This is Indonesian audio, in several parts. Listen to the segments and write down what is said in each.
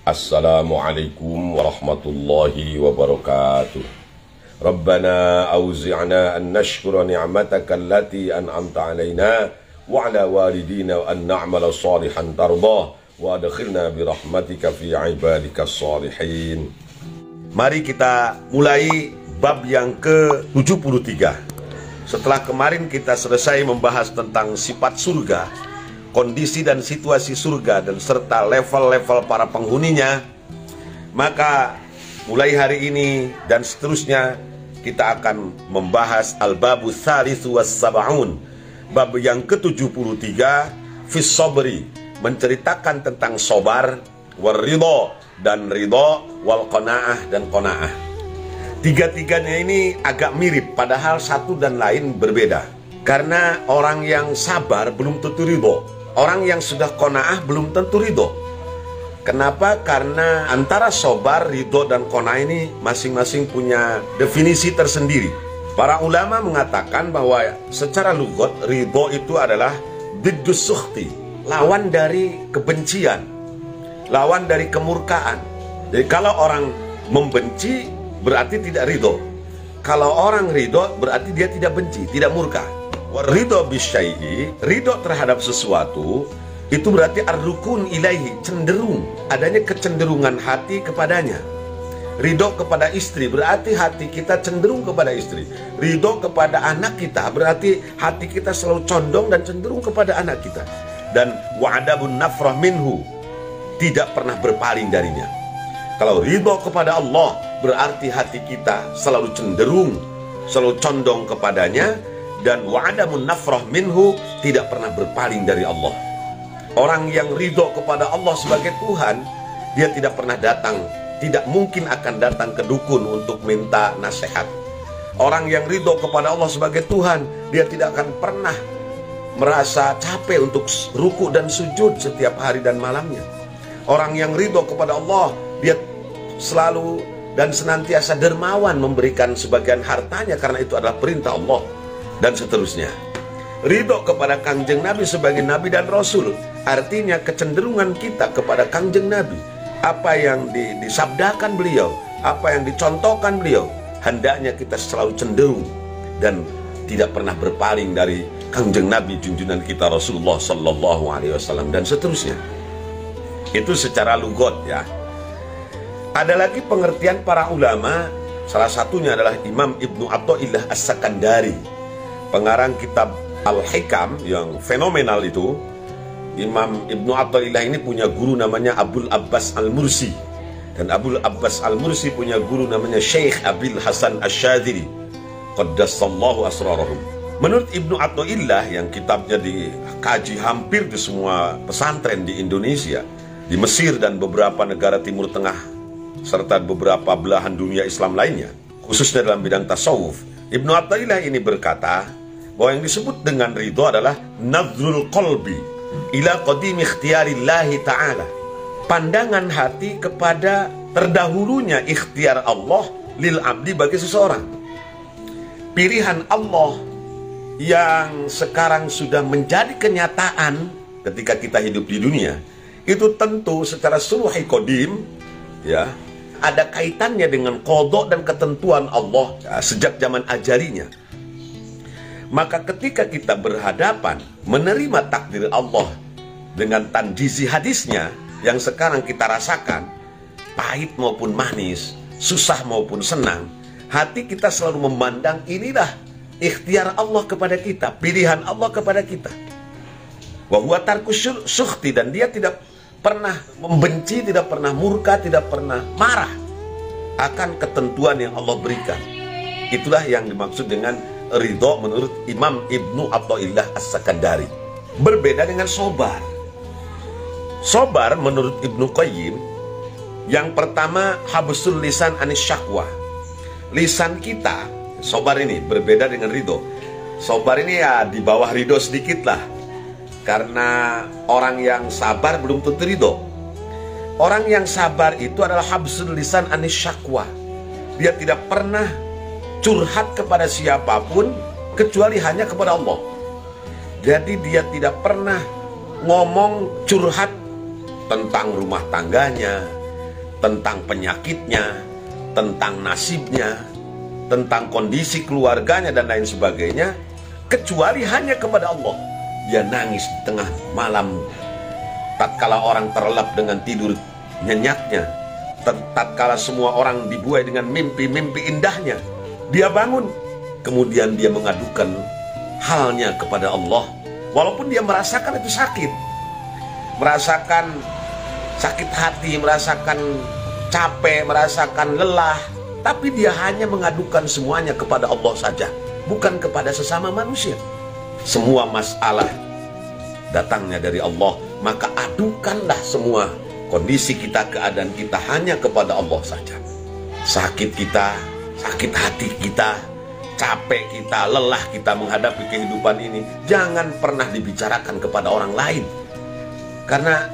Assalamualaikum warahmatullahi wabarakatuh. Rabbana auzi'na an nashkura ni'mataka allati an'amta alaina wa ala walidina wa an na'mala salihan tardah wa adkhilna bi rahmatika fi ibadika salihin. Mari kita mulai bab yang ke-73. Setelah kemarin kita selesai membahas tentang sifat surga, kondisi dan situasi surga, dan serta level-level para penghuninya, maka mulai hari ini dan seterusnya kita akan membahas al-babu tsalitsu was-sab'un, bab yang ke-73, fis sabri, menceritakan tentang sabar, war ridha dan ridha, wal qanaah dan qanaah. Tiga-tiganya ini agak mirip, padahal satu dan lain berbeda. Karena orang yang sabar belum tentu ridho, orang yang sudah qanaah belum tentu ridho. Kenapa? Karena antara sabar, ridho, dan qanaah ini masing-masing punya definisi tersendiri. Para ulama mengatakan bahwa secara lugat ridho itu adalah diddus sukhti, lawan dari kebencian, lawan dari kemurkaan. Jadi kalau orang membenci berarti tidak ridho. Kalau orang ridho berarti dia tidak benci, tidak murka. Ridho bisyai'i, ridho terhadap sesuatu, itu berarti ar-rukun ilaihi, cenderung, adanya kecenderungan hati kepadanya. Ridho kepada istri berarti hati kita cenderung kepada istri. Ridho kepada anak kita berarti hati kita selalu condong dan cenderung kepada anak kita. Dan wa'adabun nafrah minhu, tidak pernah berpaling darinya. Kalau ridho kepada Allah berarti hati kita selalu cenderung, selalu condong kepadanya. Dan wa'adamun nafrah minhu, tidak pernah berpaling dari Allah. Orang yang ridho kepada Allah sebagai Tuhan, dia tidak pernah datang, tidak mungkin akan datang ke dukun untuk minta nasihat. Orang yang ridho kepada Allah sebagai Tuhan, dia tidak akan pernah merasa capek untuk ruku dan sujud setiap hari dan malamnya. Orang yang ridho kepada Allah, dia selalu dan senantiasa dermawan memberikan sebagian hartanya karena itu adalah perintah Allah, dan seterusnya. Ridho kepada Kangjeng Nabi sebagai Nabi dan Rasul, artinya kecenderungan kita kepada Kangjeng Nabi. Apa yang disabdakan beliau, apa yang dicontohkan beliau, hendaknya kita selalu cenderung dan tidak pernah berpaling dari Kangjeng Nabi junjungan kita Rasulullah Sallallahu Alaihi Wasallam, dan seterusnya. Itu secara lugot ya. Ada lagi pengertian para ulama, salah satunya adalah Imam Ibnu Athaillah As-Sakandari, pengarang kitab Al-Hikam yang fenomenal itu. Imam Ibnu Athaillah ini punya guru namanya Abul Abbas Al-Mursi, dan Abul Abbas Al-Mursi punya guru namanya Syekh Abil Hasan Asy-Syadzili, qaddasallahu asrarahum. Menurut Ibnu Athaillah yang kitabnya dikaji hampir di semua pesantren di Indonesia, di Mesir dan beberapa negara Timur Tengah, serta beberapa belahan dunia Islam lainnya, khususnya dalam bidang tasawuf, Ibnu Athaillah ini berkata bahwa yang disebut dengan ridho adalah nadhrul qalbi ila qadim ikhtiyarillahi ta'ala, pandangan hati kepada terdahulunya ikhtiar Allah lil abdi bagi seseorang. Pilihan Allah yang sekarang sudah menjadi kenyataan ketika kita hidup di dunia, itu tentu secara suluhi qadim ya, ada kaitannya dengan qadha dan ketentuan Allah ya, sejak zaman ajarinya. Maka ketika kita berhadapan menerima takdir Allah dengan tanjizi hadisnya yang sekarang kita rasakan, pahit maupun manis, susah maupun senang, hati kita selalu memandang inilah ikhtiar Allah kepada kita, pilihan Allah kepada kita. Wa huwa tarkus sukhti, dan dia tidak pernah membenci, tidak pernah murka, tidak pernah marah akan ketentuan yang Allah berikan. Itulah yang dimaksud dengan ridho menurut Imam Ibnu Athaillah As-Sakandari. Berbeda dengan sobar. Sobar menurut Ibnu Qayyim, yang pertama habsul lisan anis syakwa. Lisan kita, sobar ini berbeda dengan ridho. Sobar ini ya di bawah ridho sedikit lah, karena orang yang sabar belum tentu ridho. Orang yang sabar itu adalah habsul lisan anis syakwa. Dia tidak pernah curhat kepada siapapun kecuali hanya kepada Allah. Jadi dia tidak pernah ngomong curhat tentang rumah tangganya, tentang penyakitnya, tentang nasibnya, tentang kondisi keluarganya dan lain sebagainya, kecuali hanya kepada Allah. Dia nangis di tengah malam tatkala orang terlelap dengan tidur nyenyaknya, tatkala semua orang dibuai dengan mimpi-mimpi indahnya, dia bangun, kemudian dia mengadukan halnya kepada Allah. Walaupun dia merasakan itu sakit, merasakan sakit hati, merasakan capek, merasakan lelah, tapi dia hanya mengadukan semuanya kepada Allah saja, bukan kepada sesama manusia. Semua masalah datangnya dari Allah, maka adukanlah semua kondisi kita, keadaan kita hanya kepada Allah saja. Sakit kita, sakit hati kita, capek kita, lelah kita menghadapi kehidupan ini, jangan pernah dibicarakan kepada orang lain, karena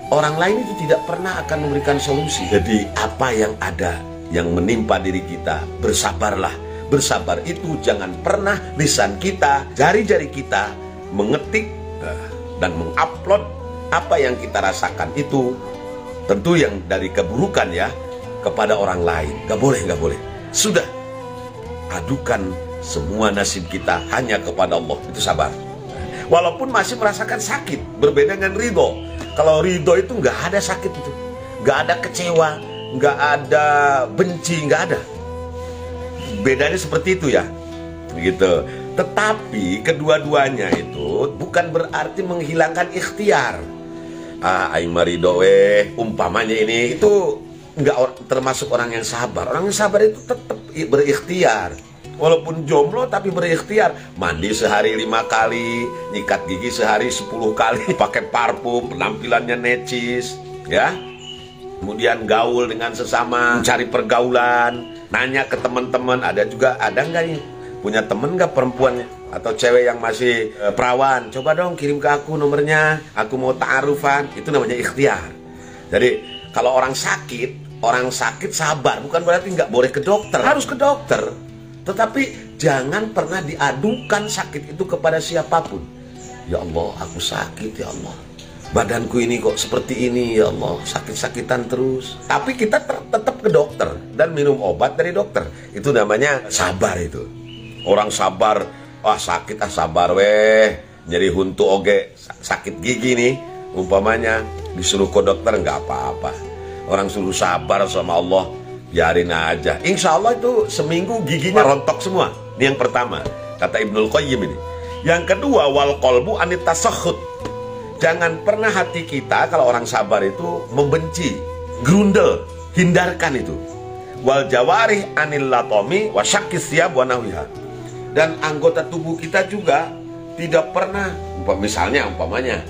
orang lain itu tidak pernah akan memberikan solusi. Jadi apa yang ada, yang menimpa diri kita, bersabarlah. Bersabar itu jangan pernah lisan kita, jari-jari kita mengetik dan mengupload apa yang kita rasakan itu, tentu yang dari keburukan ya, kepada orang lain. Gak boleh, gak boleh. Sudah, adukan semua nasib kita hanya kepada Allah. Itu sabar. Walaupun masih merasakan sakit, berbeda dengan ridho. Kalau ridho itu nggak ada sakit itu, nggak ada kecewa, nggak ada benci, nggak ada. Bedanya seperti itu ya, begitu. Tetapi kedua-duanya itu bukan berarti menghilangkan ikhtiar. Aing marido umpamanya ini itu nggak termasuk orang yang sabar. Orang yang sabar itu tetap berikhtiar. Walaupun jomblo tapi berikhtiar. Mandi sehari 5 kali, nyikat gigi sehari 10 kali, pakai parfum, penampilannya necis, ya. Kemudian gaul dengan sesama, mencari pergaulan, nanya ke teman-teman, ada nggak nih punya temen nggak perempuan atau cewek yang masih perawan, coba dong kirim ke aku nomornya, aku mau ta'arufan. Itu namanya ikhtiar. Jadi kalau orang sakit sabar, bukan berarti nggak boleh ke dokter, harus ke dokter, tetapi jangan pernah diadukan sakit itu kepada siapapun. Ya Allah, aku sakit ya Allah, badanku ini kok seperti ini ya Allah, sakit-sakitan terus. Tapi kita tetap ke dokter dan minum obat dari dokter. Itu namanya sabar itu. Orang sabar, sakit sabar nyeri huntu oge, sakit gigi nih umpamanya, disuruh ke dokter nggak apa-apa. Orang suruh sabar sama Allah, biarin aja. Insya Allah itu seminggu giginya rontok semua. Ini yang pertama, kata Ibnul Qayyim ini. Yang kedua, wal qalbu anit tasakhut. Jangan pernah hati kita kalau orang sabar itu membenci, grundel, hindarkan itu. Wal jawarih anil latomi wa syakkis siyab wa nahwiha. Dan anggota tubuh kita juga tidak pernah, umpamanya,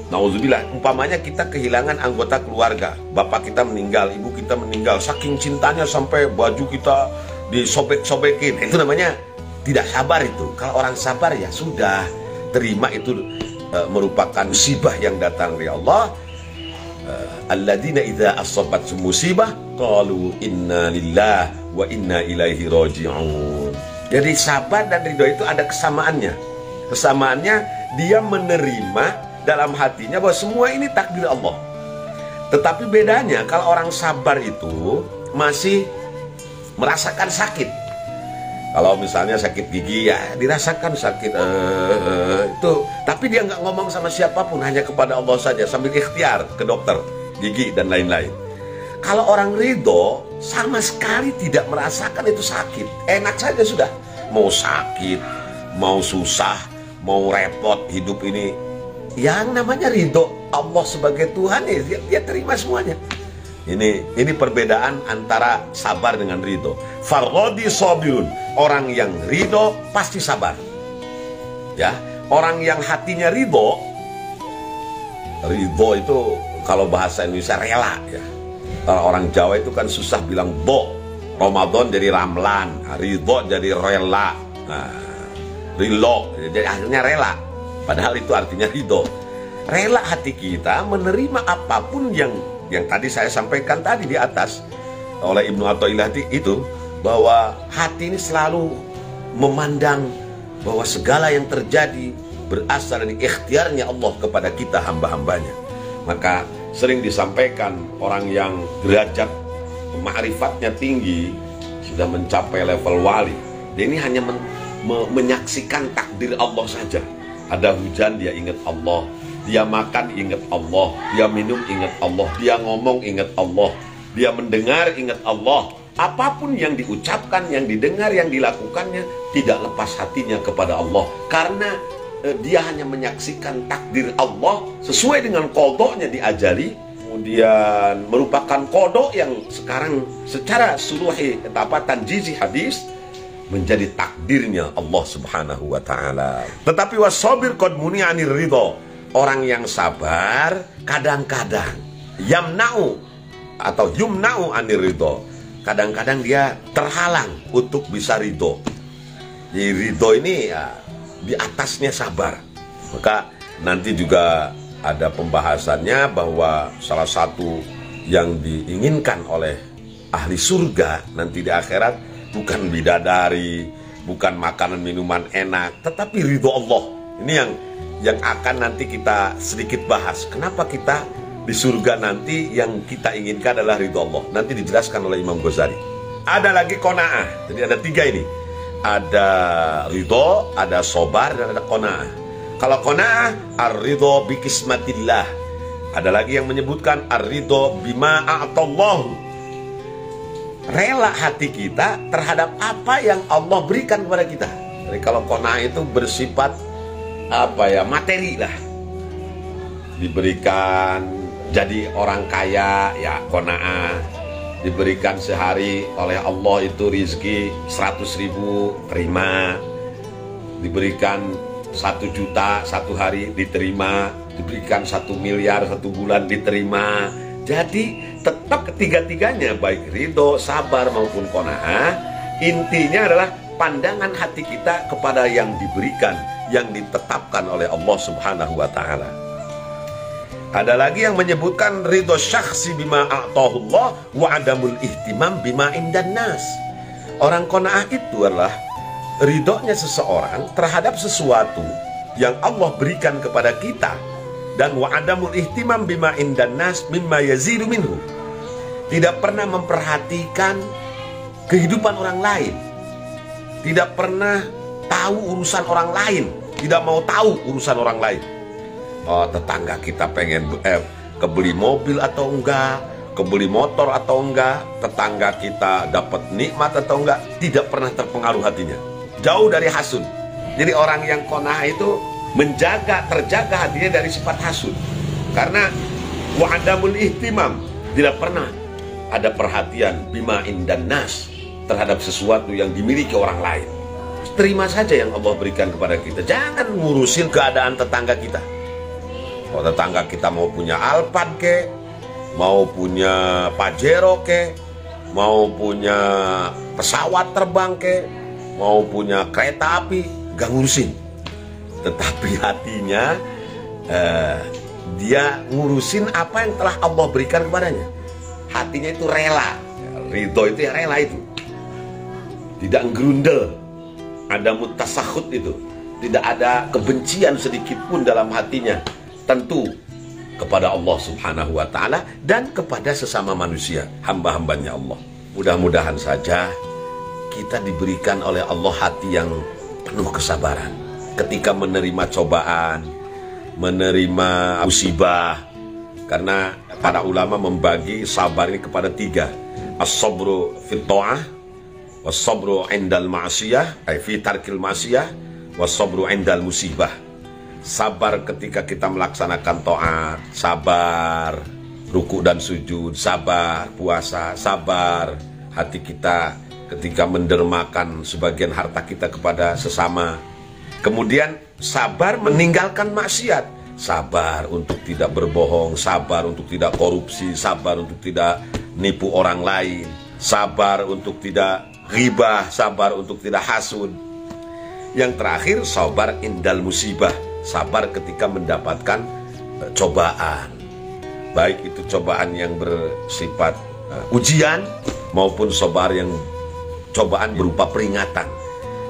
nauzubillah, umpamanya kita kehilangan anggota keluarga, bapak kita meninggal, ibu kita meninggal, saking cintanya sampai baju kita disobek-sobekin. Itu namanya tidak sabar itu. Kalau orang sabar ya sudah, terima itu merupakan musibah yang datang dari Allah. Alladzina idza asabat musibah qalu inna lillahi wa inna ilaihi raji'un. Jadi sabar dan ridho itu ada kesamaannya. Kesamaannya dia menerima dalam hatinya bahwa semua ini takdir Allah. Tetapi bedanya kalau orang sabar itu masih merasakan sakit. Kalau misalnya sakit gigi ya dirasakan sakit itu, tapi dia nggak ngomong sama siapapun, hanya kepada Allah saja sambil ikhtiar ke dokter gigi dan lain-lain. Kalau orang ridho sama sekali tidak merasakan itu sakit, enak saja sudah. Mau sakit, mau susah, mau repot hidup ini, yang namanya ridho Allah sebagai Tuhan ya dia terima semuanya. Ini perbedaan antara sabar dengan ridho. Farrodi sabirun, orang yang ridho pasti sabar. Ya, orang yang hatinya ridho itu kalau bahasa Indonesia rela ya. Orang Jawa itu kan susah bilang bo. Ramadan jadi ramlan, ridho jadi rela, rilo jadi akhirnya rela. Padahal itu artinya ridho. Rela hati kita menerima apapun yang tadi saya sampaikan tadi di atas oleh Ibnu Athaillah itu, bahwa hati ini selalu memandang bahwa segala yang terjadi berasal dari ikhtiarnya Allah kepada kita hamba-hambanya. Maka sering disampaikan, orang yang derajat ma'rifatnya tinggi, sudah mencapai level wali, dia ini hanya menyaksikan takdir Allah saja. Ada hujan dia ingat Allah, dia makan ingat Allah, dia minum ingat Allah, dia ngomong ingat Allah, dia mendengar ingat Allah. Apapun yang diucapkan, yang didengar, yang dilakukannya tidak lepas hatinya kepada Allah, karena dia hanya menyaksikan takdir Allah sesuai dengan qadanya diajali, kemudian merupakan qada yang sekarang secara suluhi tanjizi hadis menjadi takdirnya Allah Subhanahu wa taala. Tetapi wasabir qad muni'anir ridha, orang yang sabar kadang-kadang yamna'u atau yumna'u anir ridha, kadang-kadang dia terhalang untuk bisa ridho. Jadi ridho ini ya, di atasnya sabar. Maka nanti juga ada pembahasannya bahwa salah satu yang diinginkan oleh ahli surga nanti di akhirat bukan bidadari, bukan makanan minuman enak, tetapi ridho Allah. Ini yang akan nanti kita sedikit bahas. Kenapa kita di surga nanti yang kita inginkan adalah ridho Allah. Nanti dijelaskan oleh Imam Ghazali. Ada lagi qanaah. Jadi ada 3 ini. Ada ridho, ada sobar, dan ada qanaah. Kalau qanaah, ar-ridho bi kismatillah. Ada lagi yang menyebutkan ar-ridho bima a'tallahu. Rela hati kita terhadap apa yang Allah berikan kepada kita. Jadi kalau qanaah itu bersifat materi lah. Diberikan jadi orang kaya, ya qanaah. Diberikan sehari oleh Allah itu rizki 100.000, terima. Diberikan 1 juta 1 hari, diterima. Diberikan 1 miliar 1 bulan, diterima. Jadi tetap ketiga-tiganya, baik ridho, sabar maupun qanaah, intinya adalah pandangan hati kita kepada yang diberikan, yang ditetapkan oleh Allah Subhanahu wa taala. Ada lagi yang menyebutkan ridho syakhsi bima a'tahullah wa adamul ihtimam bima indan nas. Orang qanaah itu adalah ridhonya seseorang terhadap sesuatu yang Allah berikan kepada kita, dan wa adamul ihtimam bima indan nas mimma yazidu minhu. Tidak pernah memperhatikan kehidupan orang lain, tidak pernah tahu urusan orang lain, tidak mau tahu urusan orang lain. Oh, tetangga kita pengen kebeli mobil atau enggak, kebeli motor atau enggak, tetangga kita dapat nikmat atau enggak, tidak pernah terpengaruh hatinya, jauh dari hasud. Jadi orang yang qanaah itu terjaga hatinya dari sifat hasud, karena wa'adamul ihtimam, tidak pernah ada perhatian bima indan nas, terhadap sesuatu yang dimiliki orang lain. Terima saja yang Allah berikan kepada kita, jangan ngurusin keadaan tetangga kita. Kalau tetangga kita mau punya Alphard ke, mau punya Pajero ke, mau punya pesawat terbang ke, mau punya kereta api, gak ngurusin. Tetapi hatinya dia ngurusin apa yang telah Allah berikan kepadanya. Hatinya itu rela. Ridho itu ya rela itu, tidak ngerundel, ada mutasakhut itu, tidak ada kebencian sedikit pun dalam hatinya, tentu kepada Allah Subhanahu wa ta'ala dan kepada sesama manusia, hamba-hambanya Allah. Mudah-mudahan saja kita diberikan oleh Allah hati yang penuh kesabaran ketika menerima cobaan, menerima musibah. Karena para ulama membagi sabar ini kepada 3. As-sabru fit ta'ah, was-sabru indal ma'siyah, ay fi tarkil ma'siyah, was-sabru indal musibah. Sabar ketika kita melaksanakan taat, sabar ruku dan sujud, sabar puasa, sabar hati kita ketika mendermakan sebagian harta kita kepada sesama. Kemudian sabar meninggalkan maksiat, sabar untuk tidak berbohong, sabar untuk tidak korupsi, sabar untuk tidak nipu orang lain, sabar untuk tidak ghibah, sabar untuk tidak hasud. Yang terakhir, sabar indal musibah, sabar ketika mendapatkan cobaan, baik itu cobaan yang bersifat ujian maupun sabar yang cobaan berupa peringatan.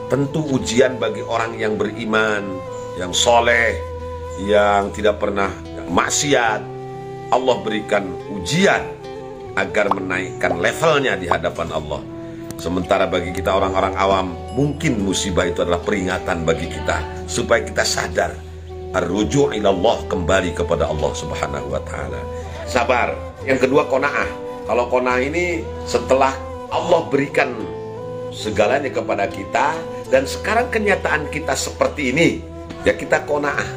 Tentu ujian bagi orang yang beriman, yang soleh, yang tidak pernah maksiat, Allah berikan ujian agar menaikkan levelnya di hadapan Allah. Sementara bagi kita orang-orang awam, mungkin musibah itu adalah peringatan bagi kita supaya kita sadar ar-ruju' ilallah, kembali kepada Allah Subhanahu wa taala. Sabar. Yang kedua qanaah. Kalau qanaah ini setelah Allah berikan segalanya kepada kita dan sekarang kenyataan kita seperti ini, ya kita qanaah.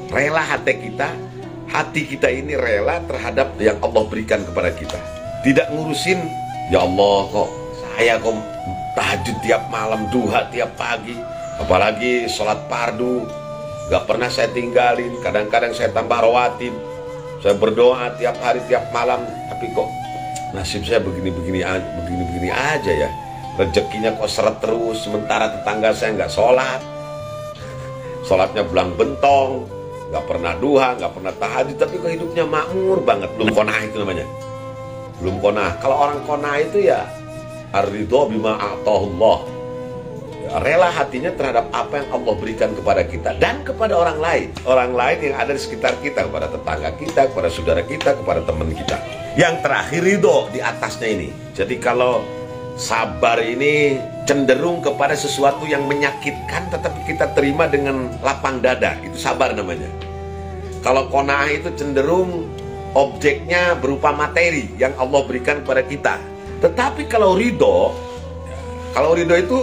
Rela hati kita ini rela terhadap yang Allah berikan kepada kita. Tidak ngurusin, ya Allah kok saya kok tahajud tiap malam, duha tiap pagi, apalagi sholat fardu gak pernah saya tinggalin. Kadang-kadang saya tambah rawatib, saya berdoa tiap hari tiap malam, tapi kok nasib saya begini-begini aja ya. Rezekinya kok seret terus, sementara tetangga saya nggak sholat, sholatnya belang bentong, nggak pernah duha, nggak pernah tahajud, tapi kok hidupnya makmur banget. Belum qanaah itu namanya, belum qanaah. Kalau orang qanaah itu ya ar-ridho bima a'tahullah, ya, rela hatinya terhadap apa yang Allah berikan kepada kita dan kepada orang lain yang ada di sekitar kita, kepada tetangga kita, kepada saudara kita, kepada teman kita. Yang terakhir ridho di atasnya ini. Jadi kalau sabar ini cenderung kepada sesuatu yang menyakitkan tetapi kita terima dengan lapang dada, itu sabar namanya. Kalau qanaah itu cenderung objeknya berupa materi yang Allah berikan kepada kita. Tetapi kalau ridho itu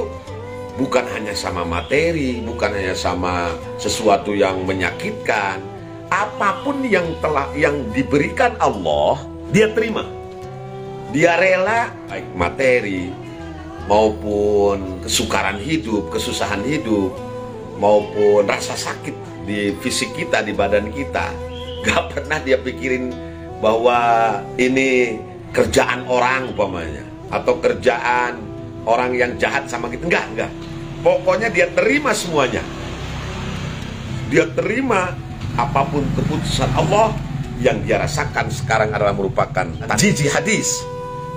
bukan hanya sama materi, bukan hanya sama sesuatu yang menyakitkan. Apapun yang diberikan Allah, dia terima. Dia rela, baik materi maupun kesukaran hidup, kesusahan hidup, maupun rasa sakit di fisik kita, di badan kita. Gak pernah dia pikirin bahwa ini kerjaan orang umpamanya, atau kerjaan orang yang jahat sama kita. Enggak. Pokoknya dia terima semuanya. Dia terima apapun keputusan Allah. Yang dia rasakan sekarang adalah merupakan tanjiji hadis,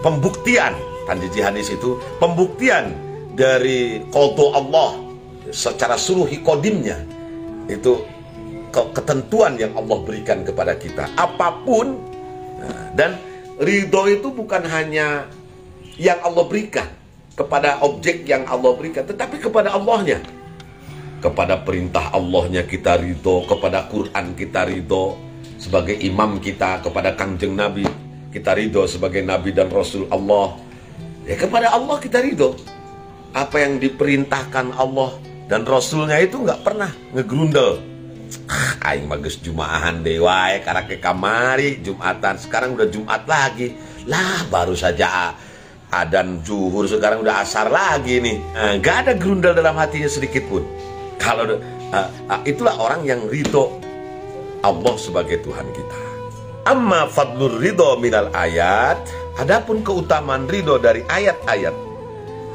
pembuktian. Tanjiji hadis itu pembuktian dari qadha Allah secara suruhi kodimnya. Itu ketentuan yang Allah berikan kepada kita apapun. Dan ridho itu bukan hanya yang Allah berikan kepada objek yang Allah berikan, tetapi kepada Allahnya. Kepada perintah Allahnya kita ridho, kepada Quran kita ridho sebagai imam kita, kepada Kangjeng Nabi kita ridho sebagai Nabi dan Rasul Allah. Ya, kepada Allah kita ridho. Apa yang diperintahkan Allah dan Rasulnya itu nggak pernah ngegrundel. Aing mages Jumaahan dewa karena ke kamari Jumatan, sekarang udah Jumat lagi lah, baru saja adzan zuhur, sekarang udah asar lagi nih. Nggak ada grundel dalam hatinya sedikit pun. Kalau itulah orang yang ridho Allah sebagai Tuhan kita. Amma fadlur ridho minal ayat, adapun keutamaan ridho dari ayat-ayat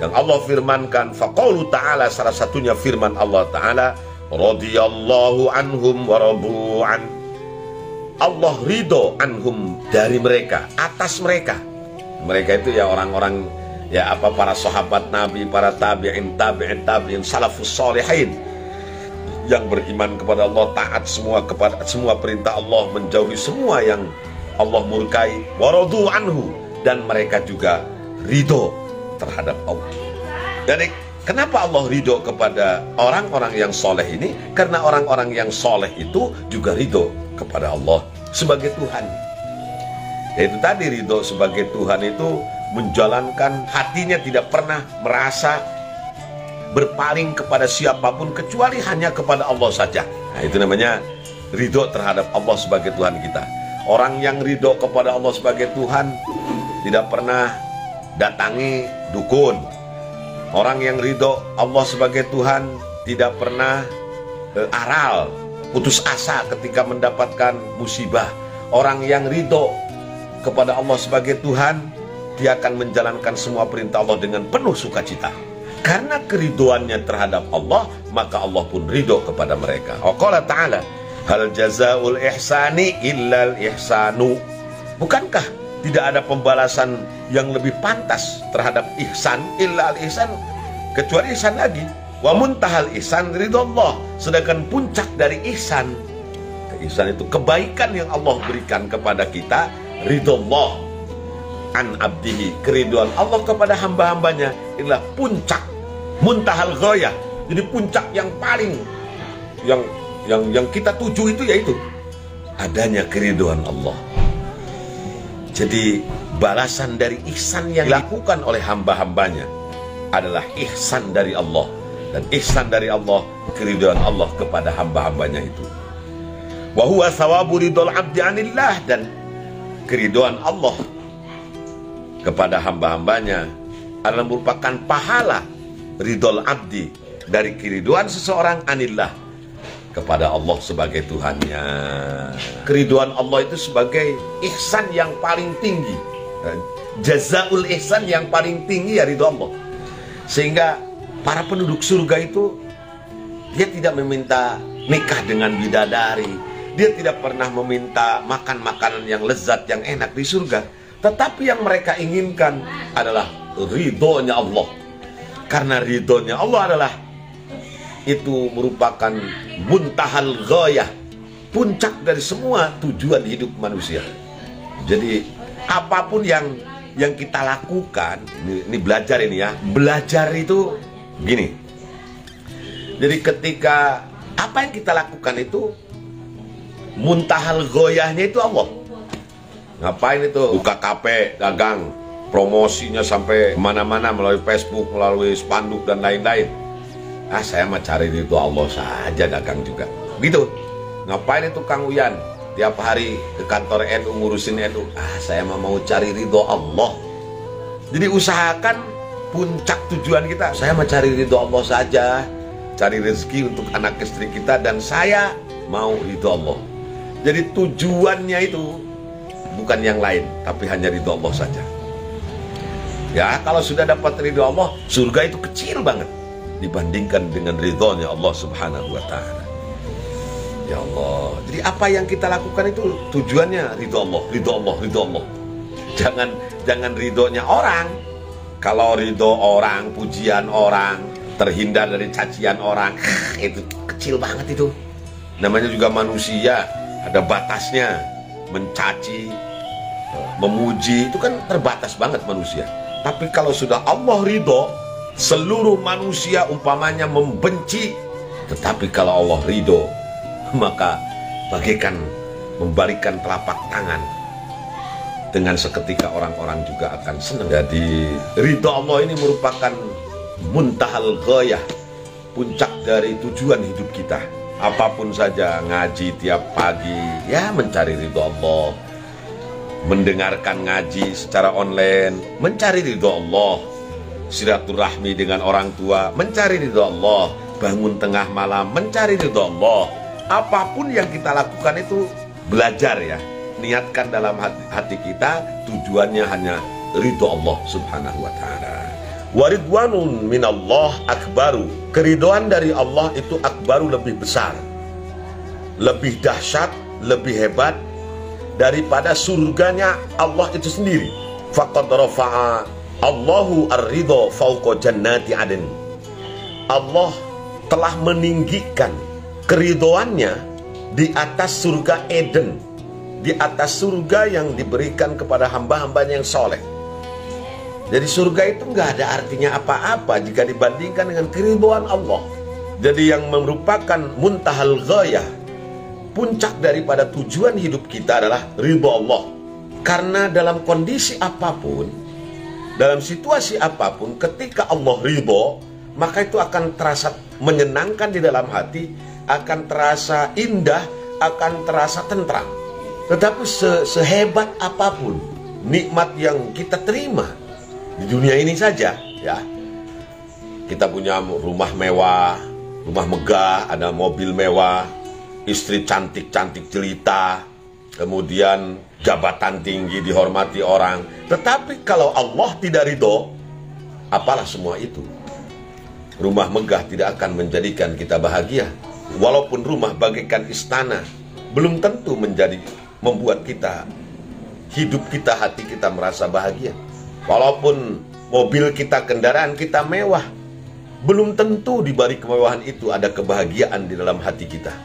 yang Allah firmankan, faqaulu ta'ala, salah satunya firman Allah Ta'ala, radhiyallahu anhum wa radu'an. Allah ridho anhum, dari mereka, atas mereka. Mereka itu ya orang-orang, ya para sahabat Nabi, para tabi'in, salafus sholihin, yang beriman kepada Allah, taat semua kepada semua perintah Allah, menjauhi semua yang Allah murkai. Wa radu anhu, dan mereka juga ridho terhadap Allah. Jadi kenapa Allah ridho kepada orang-orang yang soleh ini? Karena orang-orang yang soleh itu juga ridho kepada Allah sebagai Tuhan. Yaitu tadi, ridho sebagai Tuhan itu menjalankan hatinya tidak pernah merasa berpaling kepada siapapun kecuali hanya kepada Allah saja. Nah, itu namanya ridho terhadap Allah sebagai Tuhan kita. Orang yang ridho kepada Allah sebagai Tuhan tidak pernah datangi dukun. Orang yang ridho Allah sebagai Tuhan tidak pernah aral, putus asa ketika mendapatkan musibah. Orang yang ridho kepada Allah sebagai Tuhan, dia akan menjalankan semua perintah Allah dengan penuh sukacita. Karena keriduannya terhadap Allah, maka Allah pun ridho kepada mereka. Qala ta'ala, hal jazaul ihsani illal ihsanu. Bukankah tidak ada pembalasan yang lebih pantas terhadap ihsan, illal ihsan, kecuali ihsan lagi. Wa muntahal ihsan ridho Allah. Sedangkan puncak dari ihsan, Ihsan itu kebaikan yang Allah berikan kepada kita. Ridallah an abdihi, keriduan Allah kepada hamba-hambanya inilah puncak, muntahal ghayah. Jadi puncak yang paling yang kita tuju itu yaitu adanya keriduan Allah. Jadi balasan dari ihsan yang dilakukan oleh hamba-hambanya adalah ihsan dari Allah. Dan ihsan dari Allah, keriduan Allah kepada hamba-hambanya itu. Wa huwa thawabu ridhal abdi anillah, dan keriduan Allah kepada hamba-hambanya adalah merupakan pahala ridhal abdi, dari keriduan seseorang anillah, kepada Allah sebagai Tuhannya. Keriduan Allah itu sebagai ihsan yang paling tinggi. Jazaul ihsan yang paling tinggi ya ridho Allah. Sehingga para penduduk surga itu, dia tidak meminta nikah dengan bidadari, dia tidak pernah meminta makan makanan yang lezat, yang enak di surga. Tetapi yang mereka inginkan adalah ridhonya Allah. Karena ridhonya Allah adalah itu merupakan muntahal ghayah, puncak dari semua tujuan hidup manusia. Jadi apapun yang kita lakukan, ini belajar ini ya, belajar itu gini. Jadi ketika apa yang kita lakukan itu muntahal ghayahnya itu Allah. Ngapain itu buka kafe, dagang, promosinya sampai kemana-mana melalui Facebook, melalui spanduk dan lain-lain. Saya mah cari ridho Allah saja, dagang juga gitu. Ngapain itu Kang Uyan tiap hari ke kantor NU ngurusin NU? Saya mah mau cari ridho Allah. Jadi usahakan puncak tujuan kita, saya mah cari ridho Allah saja, cari rezeki untuk anak istri kita, dan saya mau ridho Allah. Jadi tujuannya itu bukan yang lain, tapi hanya ridho Allah saja. Ya, kalau sudah dapat ridho Allah, surga itu kecil banget dibandingkan dengan ridhonya Allah Subhanahu wa ta'ala. Ya Allah, jadi apa yang kita lakukan itu tujuannya ridho Allah, ridho Allah, ridho Allah. Jangan ridhonya orang. Kalau ridho orang, pujian orang, terhindar dari cacian orang, itu kecil banget itu. Namanya juga manusia, ada batasnya. Mencaci, memuji, itu kan terbatas banget manusia. Tapi kalau sudah Allah ridho, seluruh manusia umpamanya membenci. Tetapi kalau Allah ridho, maka bagaikan membalikan telapak tangan, dengan seketika orang-orang juga akan senang. Jadi ridho Allah ini merupakan muntahal ghayah, puncak dari tujuan hidup kita. Apapun saja, ngaji tiap pagi, ya mencari ridho Allah. Mendengarkan ngaji secara online, mencari ridho Allah. Silaturahmi dengan orang tua, mencari ridho Allah. Bangun tengah malam, mencari ridho Allah. Apapun yang kita lakukan itu belajar ya, niatkan dalam hati kita, tujuannya hanya ridho Allah Subhanahu wa ta'ala. Waridwanun minallah akbaru, keridoan dari Allah itu akbaru, lebih besar, lebih dahsyat, lebih hebat daripada surganya Allah itu sendiri. Faqad rafa'a Allahu ar-ridho fauqa jannati adn. Allah telah meninggikan keridoannya di atas surga Eden, di atas surga yang diberikan kepada hamba-hambanya yang soleh. Jadi surga itu nggak ada artinya apa-apa jika dibandingkan dengan keriduan Allah. Jadi yang merupakan muntahal ghayah, puncak daripada tujuan hidup kita adalah ridho Allah. Karena dalam kondisi apapun, dalam situasi apapun, ketika Allah ridho, maka itu akan terasa menyenangkan di dalam hati, akan terasa indah, akan terasa tentram. Tetapi sehebat apapun nikmat yang kita terima di dunia ini saja, ya, kita punya rumah mewah, rumah megah, ada mobil mewah, istri cantik-cantik jelita, kemudian jabatan tinggi, dihormati orang. Tetapi kalau Allah tidak ridho, apalah semua itu. Rumah megah tidak akan menjadikan kita bahagia. Walaupun rumah bagaikan istana, belum tentu membuat kita, hidup kita, hati kita merasa bahagia. Walaupun mobil kita, kendaraan kita mewah, belum tentu di balik kemewahan itu ada kebahagiaan di dalam hati kita.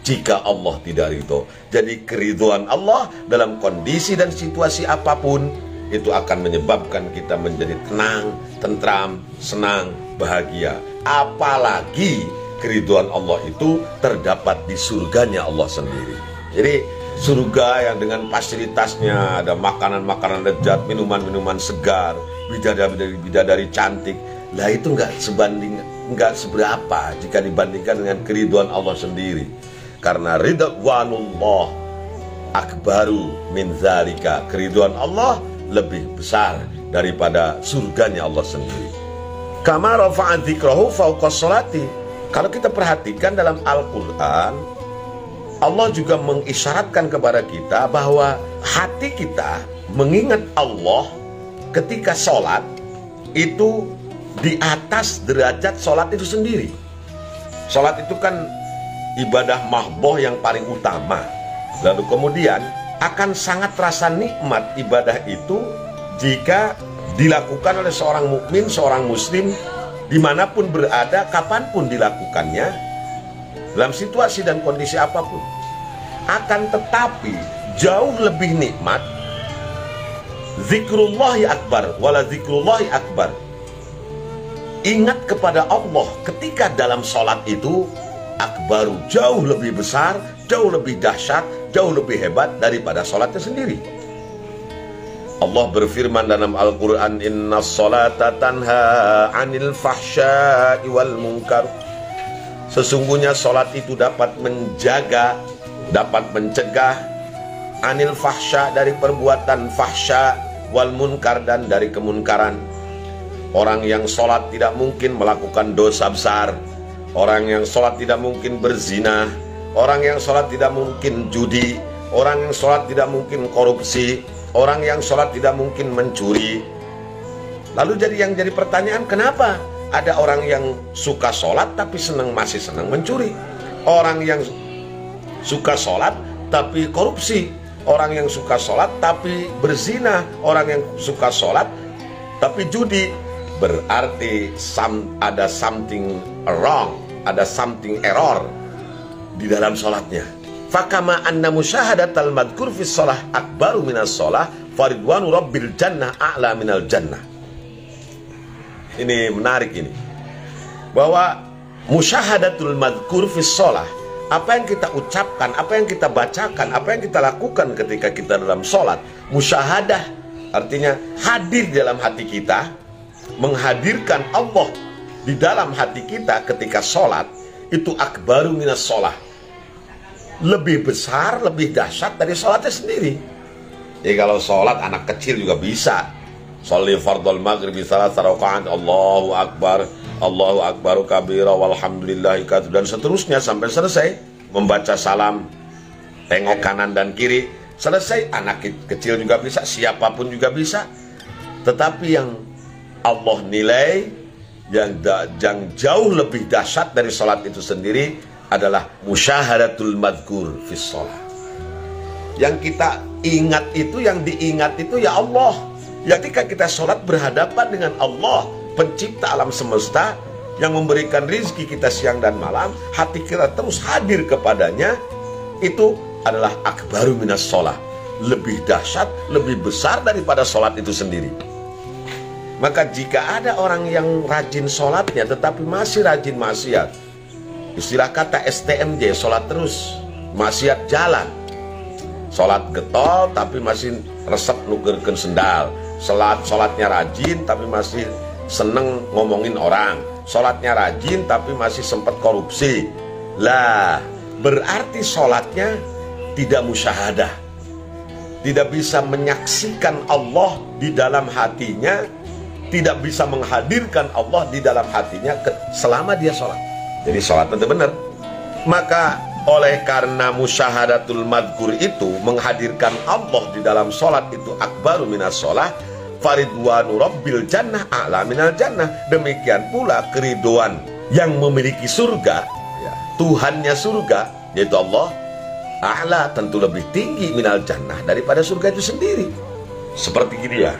jika Allah tidak ridho. Jadi keridhaan Allah dalam kondisi dan situasi apapun itu akan menyebabkan kita menjadi tenang, tentram, senang, bahagia. Apalagi keridhaan Allah itu terdapat di surganya Allah sendiri. Jadi surga yang dengan fasilitasnya ada makanan-makanan lezat, minuman-minuman segar, bidadari cantik, lah itu nggak seberapa jika dibandingkan dengan keridhaan Allah sendiri. Karena ridwanullah akbaru min dzalika, keridhaan Allah lebih besar daripada surganya Allah sendiri. Kama rafa'a dzikrahu fawqa sholati. Kalau kita perhatikan dalam Al-Quran, Allah juga mengisyaratkan kepada kita bahwa hati kita mengingat Allah ketika sholat itu di atas derajat sholat itu sendiri. Sholat itu kan ibadah mahdoh yang paling utama. Lalu kemudian akan sangat terasa nikmat ibadah itu jika dilakukan oleh seorang mukmin, seorang muslim, dimanapun berada, kapanpun dilakukannya, dalam situasi dan kondisi apapun. Akan tetapi jauh lebih nikmat zikrullahi akbar, wala zikrullahi akbar. Ingat kepada Allah ketika dalam sholat itu akbaru, jauh lebih besar, jauh lebih dahsyat, jauh lebih hebat daripada sholatnya sendiri. Allah berfirman dalam Al-Quran, inna sholata tanha anil fahsya'i wal munkar. Sesungguhnya sholat itu dapat menjaga, dapat mencegah anil fahsya, dari perbuatan fahsya, wal munkar, dan dari kemunkaran. Orang yang sholat tidak mungkin melakukan dosa besar. Orang yang sholat tidak mungkin berzina. Orang yang sholat tidak mungkin judi. Orang yang sholat tidak mungkin korupsi. Orang yang sholat tidak mungkin mencuri. Lalu yang jadi pertanyaan, kenapa ada orang yang suka sholat tapi masih senang mencuri? Orang yang suka sholat tapi korupsi. Orang yang suka sholat tapi berzina. Orang yang suka sholat tapi judi. Berarti ada something wrong, ada something error di dalam sholatnya. Fakama anna musyahadatal madkur fi sholah akbaru minas sholah faridwanu rabbil jannah a'la minal jannah. Ini menarik ini, bahwa musyahadatul madkur fi sholah, apa yang kita ucapkan, apa yang kita bacakan, apa yang kita lakukan ketika kita dalam sholat. Musyahadah artinya hadir dalam hati kita, menghadirkan Allah di dalam hati kita ketika sholat. Itu akbaru minas sholah, lebih besar, lebih dahsyat dari sholatnya sendiri. Jadi kalau sholat anak kecil juga bisa. Sholli fardhal maghrib salat rakaat, Allahu akbar, Allahu akbar kabira walhamdulillahi katsir, dan seterusnya sampai selesai. Membaca salam, tengok kanan dan kiri, selesai. Anak kecil juga bisa, siapapun juga bisa. Tetapi yang Allah nilai, yang jauh lebih dahsyat dari sholat itu sendiri adalah musyahadatul madkur fis sholat. Yang kita ingat itu, yang diingat itu ya Allah. Ketika kita sholat berhadapan dengan Allah, pencipta alam semesta, yang memberikan rizki kita siang dan malam, hati kita terus hadir kepadanya. Itu adalah akbaru minas sholat, lebih dahsyat, lebih besar daripada sholat itu sendiri. Maka jika ada orang yang rajin sholatnya tetapi masih rajin maksiat, istilah kata STMJ, sholat terus, maksiat jalan. Sholat getol tapi masih resep nukerkeun sendal. Sholatnya rajin tapi masih seneng ngomongin orang. Sholatnya rajin tapi masih sempat korupsi. Lah, berarti sholatnya tidak musyahadah, tidak bisa menyaksikan Allah di dalam hatinya, tidak bisa menghadirkan Allah di dalam hatinya selama dia sholat. Jadi sholat itu benar. Maka oleh karena musyahadatul madkur itu menghadirkan Allah di dalam sholat itu akbaru minas sholah, faridwanu rabbil jannah a'la minal jannah. Demikian pula keriduan yang memiliki surga, Tuhannya surga, yaitu Allah, a'la, tentu lebih tinggi minal jannah daripada surga itu sendiri. Seperti gini ya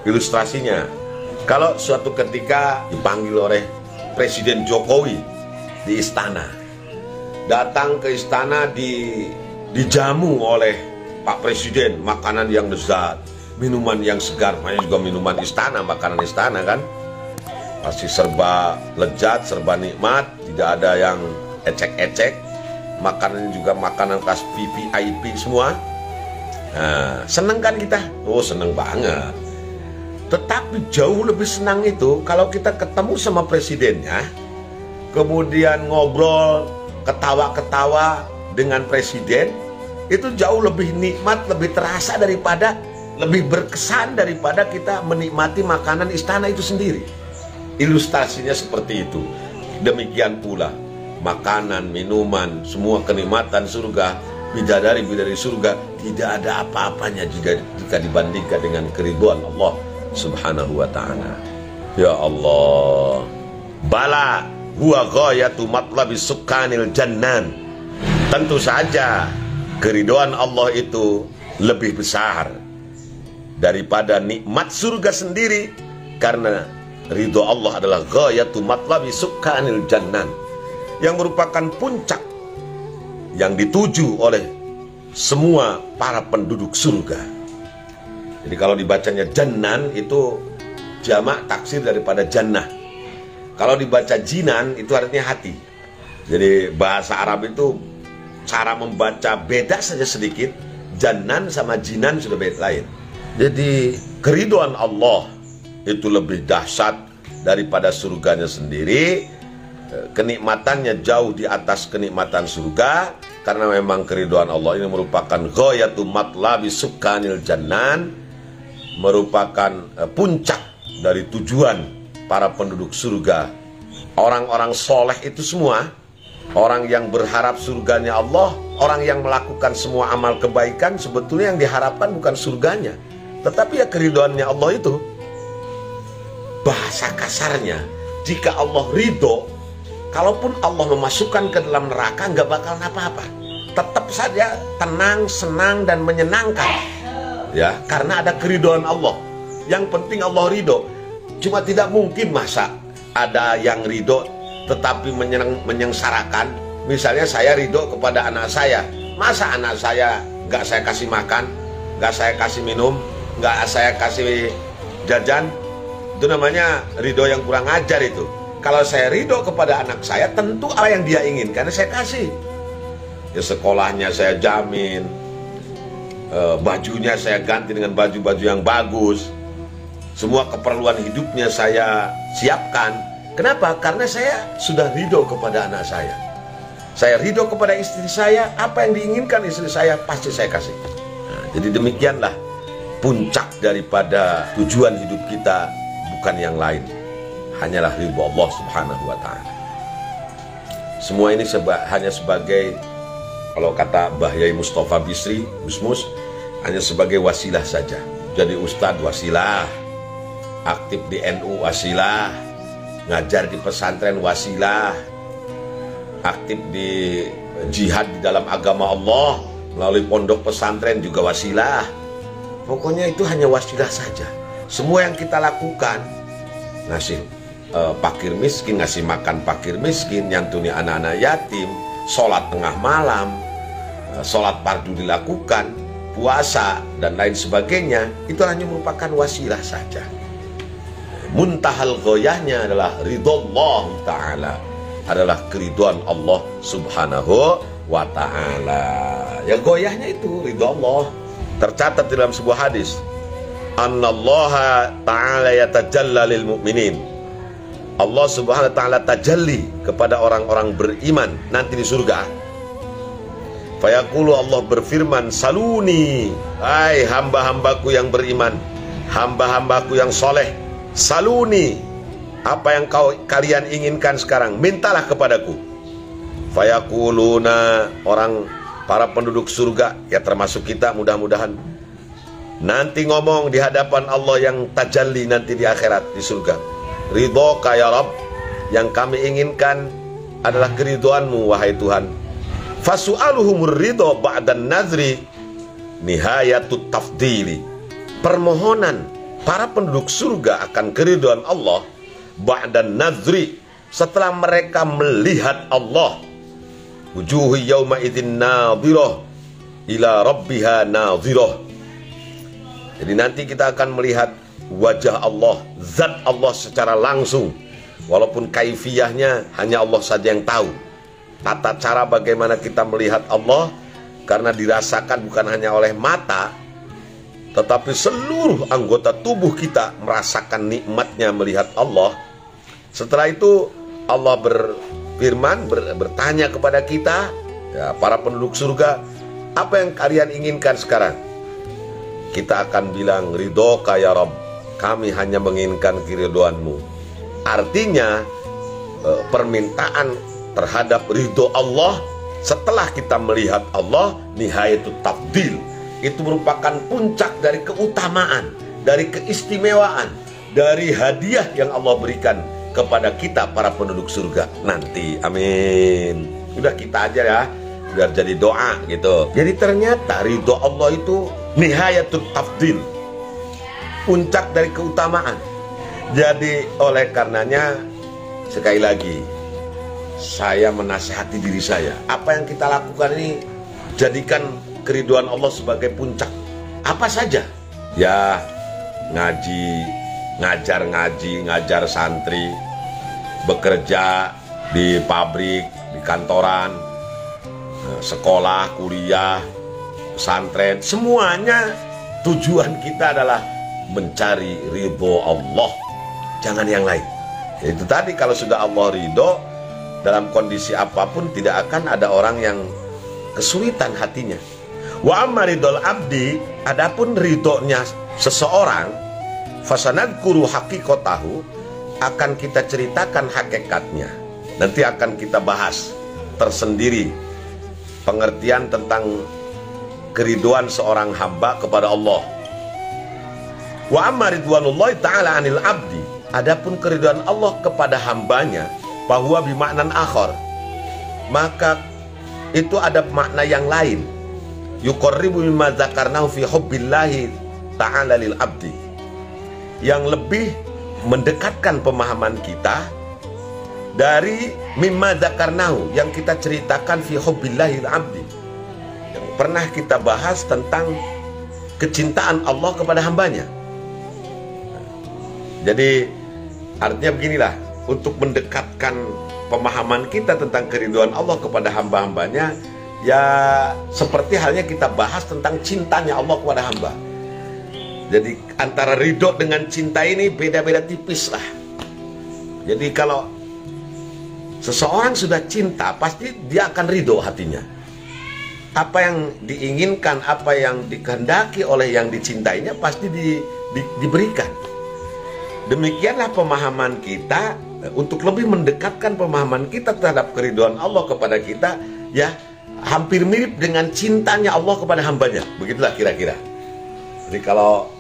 ilustrasinya. Kalau suatu ketika dipanggil oleh Presiden Jokowi di istana, datang ke istana dijamu oleh Pak Presiden, makanan yang lezat, minuman yang segar, makanya juga minuman istana, makanan istana kan. Pasti serba lezat, serba nikmat, tidak ada yang ecek-ecek. Makanan juga makanan kelas VVIP semua. Nah, seneng kan kita? Oh, seneng banget. Tetapi jauh lebih senang itu kalau kita ketemu sama presidennya, kemudian ngobrol, ketawa-ketawa dengan presiden, itu jauh lebih nikmat, lebih terasa daripada, lebih berkesan daripada kita menikmati makanan istana itu sendiri. Ilustrasinya seperti itu. Demikian pula makanan, minuman, semua kenikmatan surga, bidadari-bidadari surga, tidak ada apa-apanya jika dibandingkan dengan keridhaan Allah Subhanahu wa ta'ala. Ya Allah, bala huwa ghayatu matlabi sukanil jannan. Tentu saja keridhaan Allah itu lebih besar daripada nikmat surga sendiri, karena ridho Allah adalah ghayatu matlabi sukanil jannan, yang merupakan puncak yang dituju oleh semua para penduduk surga. Jadi kalau dibacanya jannan itu jamak taksir daripada jannah. Kalau dibaca jinan itu artinya hati. Jadi bahasa Arab itu cara membaca beda saja sedikit. Jannan sama jinan sudah beda lain. Jadi keridhaan Allah itu lebih dahsyat daripada surganya sendiri. Kenikmatannya jauh di atas kenikmatan surga, karena memang keridhaan Allah ini merupakan ghayatu matlabi sukanil jannan, merupakan puncak dari tujuan para penduduk surga. Orang-orang soleh itu semua, orang yang berharap surganya Allah, orang yang melakukan semua amal kebaikan, sebetulnya yang diharapkan bukan surganya, tetapi ya keridhaannya Allah itu. Bahasa kasarnya, jika Allah ridho, kalaupun Allah memasukkan ke dalam neraka, nggak bakal apa-apa, tetap saja tenang, senang, dan menyenangkan. Ya, karena ada keridhaan Allah. Yang penting Allah ridho. Cuma tidak mungkin masa ada yang ridho tetapi menyengsarakan. Misalnya saya ridho kepada anak saya, masa anak saya nggak saya kasih makan, nggak saya kasih minum, nggak saya kasih jajan? Itu namanya ridho yang kurang ajar itu. Kalau saya ridho kepada anak saya, tentu apa yang dia inginkan saya kasih. Ya, sekolahnya saya jamin, bajunya saya ganti dengan baju-baju yang bagus, semua keperluan hidupnya saya siapkan. Kenapa? Karena saya sudah ridho kepada anak saya ridho kepada istri saya, apa yang diinginkan istri saya pasti saya kasih. Nah, jadi demikianlah puncak daripada tujuan hidup kita, bukan yang lain, hanyalah ridho Allah Subhanahu wa ta'ala. Semua ini hanya sebagai, kalau kata Mbah Yai Mustafa Bisri, Gusmus, hanya sebagai wasilah saja. Jadi ustadz wasilah, aktif di NU wasilah, ngajar di pesantren wasilah, aktif di jihad di dalam agama Allah melalui pondok pesantren juga wasilah. Pokoknya itu hanya wasilah saja. Semua yang kita lakukan, ngasih fakir miskin, ngasih makan fakir miskin, nyantuni anak-anak yatim, sholat tengah malam, sholat fardu dilakukan, puasa dan lain sebagainya, itu hanya merupakan wasilah saja. Muntahal ghoyahnya adalah ridhollah ta'ala, adalah keridhaan Allah Subhanahu wa ta'ala. Ya, goyahnya itu ridho Allah. Tercatat dalam sebuah hadis, annallaha ta'ala yatajalla lil mu'minin. Allah Subhanahu wa ta'ala tajalli kepada orang-orang beriman nanti di surga. Fayaqulu, Allah berfirman, saluni, hai hamba-hambaku yang beriman, hamba-hambaku yang soleh, saluni, apa yang kalian inginkan sekarang, mintalah kepadaku. Fayaquluna, orang para penduduk surga, ya termasuk kita mudah-mudahan, nanti ngomong di hadapan Allah yang tajalli nanti di akhirat di surga, ridhoka ya Rabb, yang kami inginkan adalah keridhoanmu wahai Tuhan. Fasu'aluhumur ridho ba'dan nazri nihayatut tafdili. Permohonan para penduduk surga akan keridhaan Allah ba'dan nazri, setelah mereka melihat Allah, Wujuhu yawma idzin nadhirah ila rabbiha nadhirah. Jadi nanti kita akan melihat wajah Allah, zat Allah secara langsung. Walaupun kaifiyahnya hanya Allah saja yang tahu. Tata cara bagaimana kita melihat Allah, karena dirasakan bukan hanya oleh mata, tetapi seluruh anggota tubuh kita merasakan nikmatnya melihat Allah. Setelah itu Allah berfirman, bertanya kepada kita, ya, para penduduk surga, apa yang kalian inginkan sekarang? Kita akan bilang, ridhoka ya Rabb, kami hanya menginginkan keridhoanmu. Artinya permintaan terhadap ridho Allah setelah kita melihat Allah, nihayatut tafdil, itu merupakan puncak dari keutamaan, dari keistimewaan, dari hadiah yang Allah berikan kepada kita para penduduk surga nanti. Amin. Udah kita aja ya, biar jadi doa gitu. Jadi ternyata ridho Allah itu nihayatut tafdil, puncak dari keutamaan. Jadi oleh karenanya, sekali lagi saya menasihati diri saya, apa yang kita lakukan ini jadikan keriduan Allah sebagai puncak. Apa saja? Ya, ngaji, ngajar ngaji, ngajar santri, bekerja di pabrik, di kantoran, sekolah, kuliah, pesantren, semuanya tujuan kita adalah mencari ridho Allah, jangan yang lain. Itu tadi, kalau sudah Allah ridho, dalam kondisi apapun tidak akan ada orang yang kesulitan hatinya. Wa amma ridhol abdi, adapun ridhonya seseorang, fasanadkuru haqiqatahu, akan kita ceritakan hakikatnya. Nanti akan kita bahas tersendiri pengertian tentang keriduan seorang hamba kepada Allah. Wa amma ridwanullahi ta'ala anil abdi, adapun keriduan Allah kepada hambanya, bahwa bimaknan akhar, maka itu ada makna yang lain. Yuqarribu mimma dzakarnahu fi hubbillahi ta'ala lil abdi, yang lebih mendekatkan pemahaman kita dari mimma dzakarnahu, yang kita ceritakan fi hubbillahi lil abdi, yang pernah kita bahas tentang kecintaan Allah kepada hambanya. Jadi artinya beginilah, untuk mendekatkan pemahaman kita tentang keriduan Allah kepada hamba-hambanya, ya seperti halnya kita bahas tentang cintanya Allah kepada hamba. Jadi antara ridho dengan cinta ini beda-beda tipis lah. Jadi kalau seseorang sudah cinta, pasti dia akan ridho hatinya. Apa yang diinginkan, apa yang dikehendaki oleh yang dicintainya pasti diberikan. Demikianlah pemahaman kita, untuk lebih mendekatkan pemahaman kita terhadap keriduan Allah kepada kita, ya hampir mirip dengan cintanya Allah kepada hambanya. Begitulah kira-kira. Jadi kalau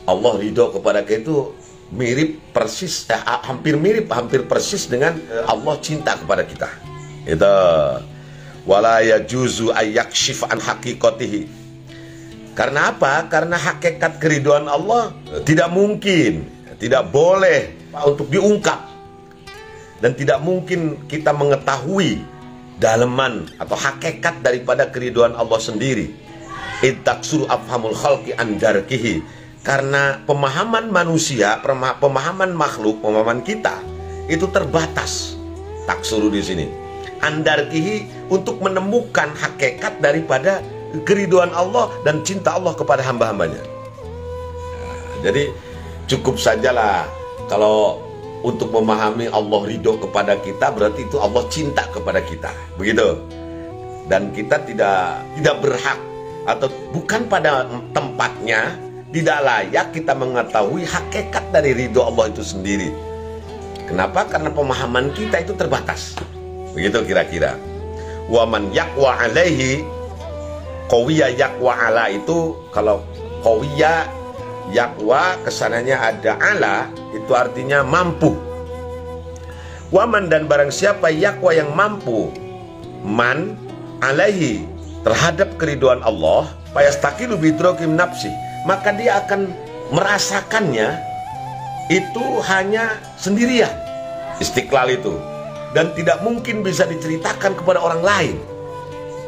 Allah ridho kepada kita itu mirip persis, hampir mirip, hampir persis dengan Allah cinta kepada kita. Itu wala yajuzu ayakshif an haqiqatihi. Karena apa? Karena hakikat keriduan Allah tidak mungkin, tidak boleh untuk diungkap, dan tidak mungkin kita mengetahui daleman atau hakikat daripada keriduan Allah sendiri. Ittaksuru afhamul khalqi andarkihi, karena pemahaman manusia, pemahaman makhluk, pemahaman kita itu terbatas. Taksuru di sini andarkihi, untuk menemukan hakikat daripada keriduan Allah dan cinta Allah kepada hamba-hambanya. Jadi cukup sajalah kalau untuk memahami Allah ridho kepada kita, berarti itu Allah cinta kepada kita, begitu. Dan kita tidak berhak, atau bukan pada tempatnya, tidak layak kita mengetahui hakikat dari ridho Allah itu sendiri. Kenapa? Karena pemahaman kita itu terbatas, begitu kira-kira. Wa man yaqwa alaihi, qawiya yaqwa ala, itu kalau qawiya yaqwa kesananya ada ala, itu artinya mampu. Waman, dan barang siapa yaqwa yang mampu, man alaihi, terhadap keriduan Allah, fayastaqilu bidrokim nafsi, maka dia akan merasakannya itu hanya sendirian, istiqlal itu, dan tidak mungkin bisa diceritakan kepada orang lain.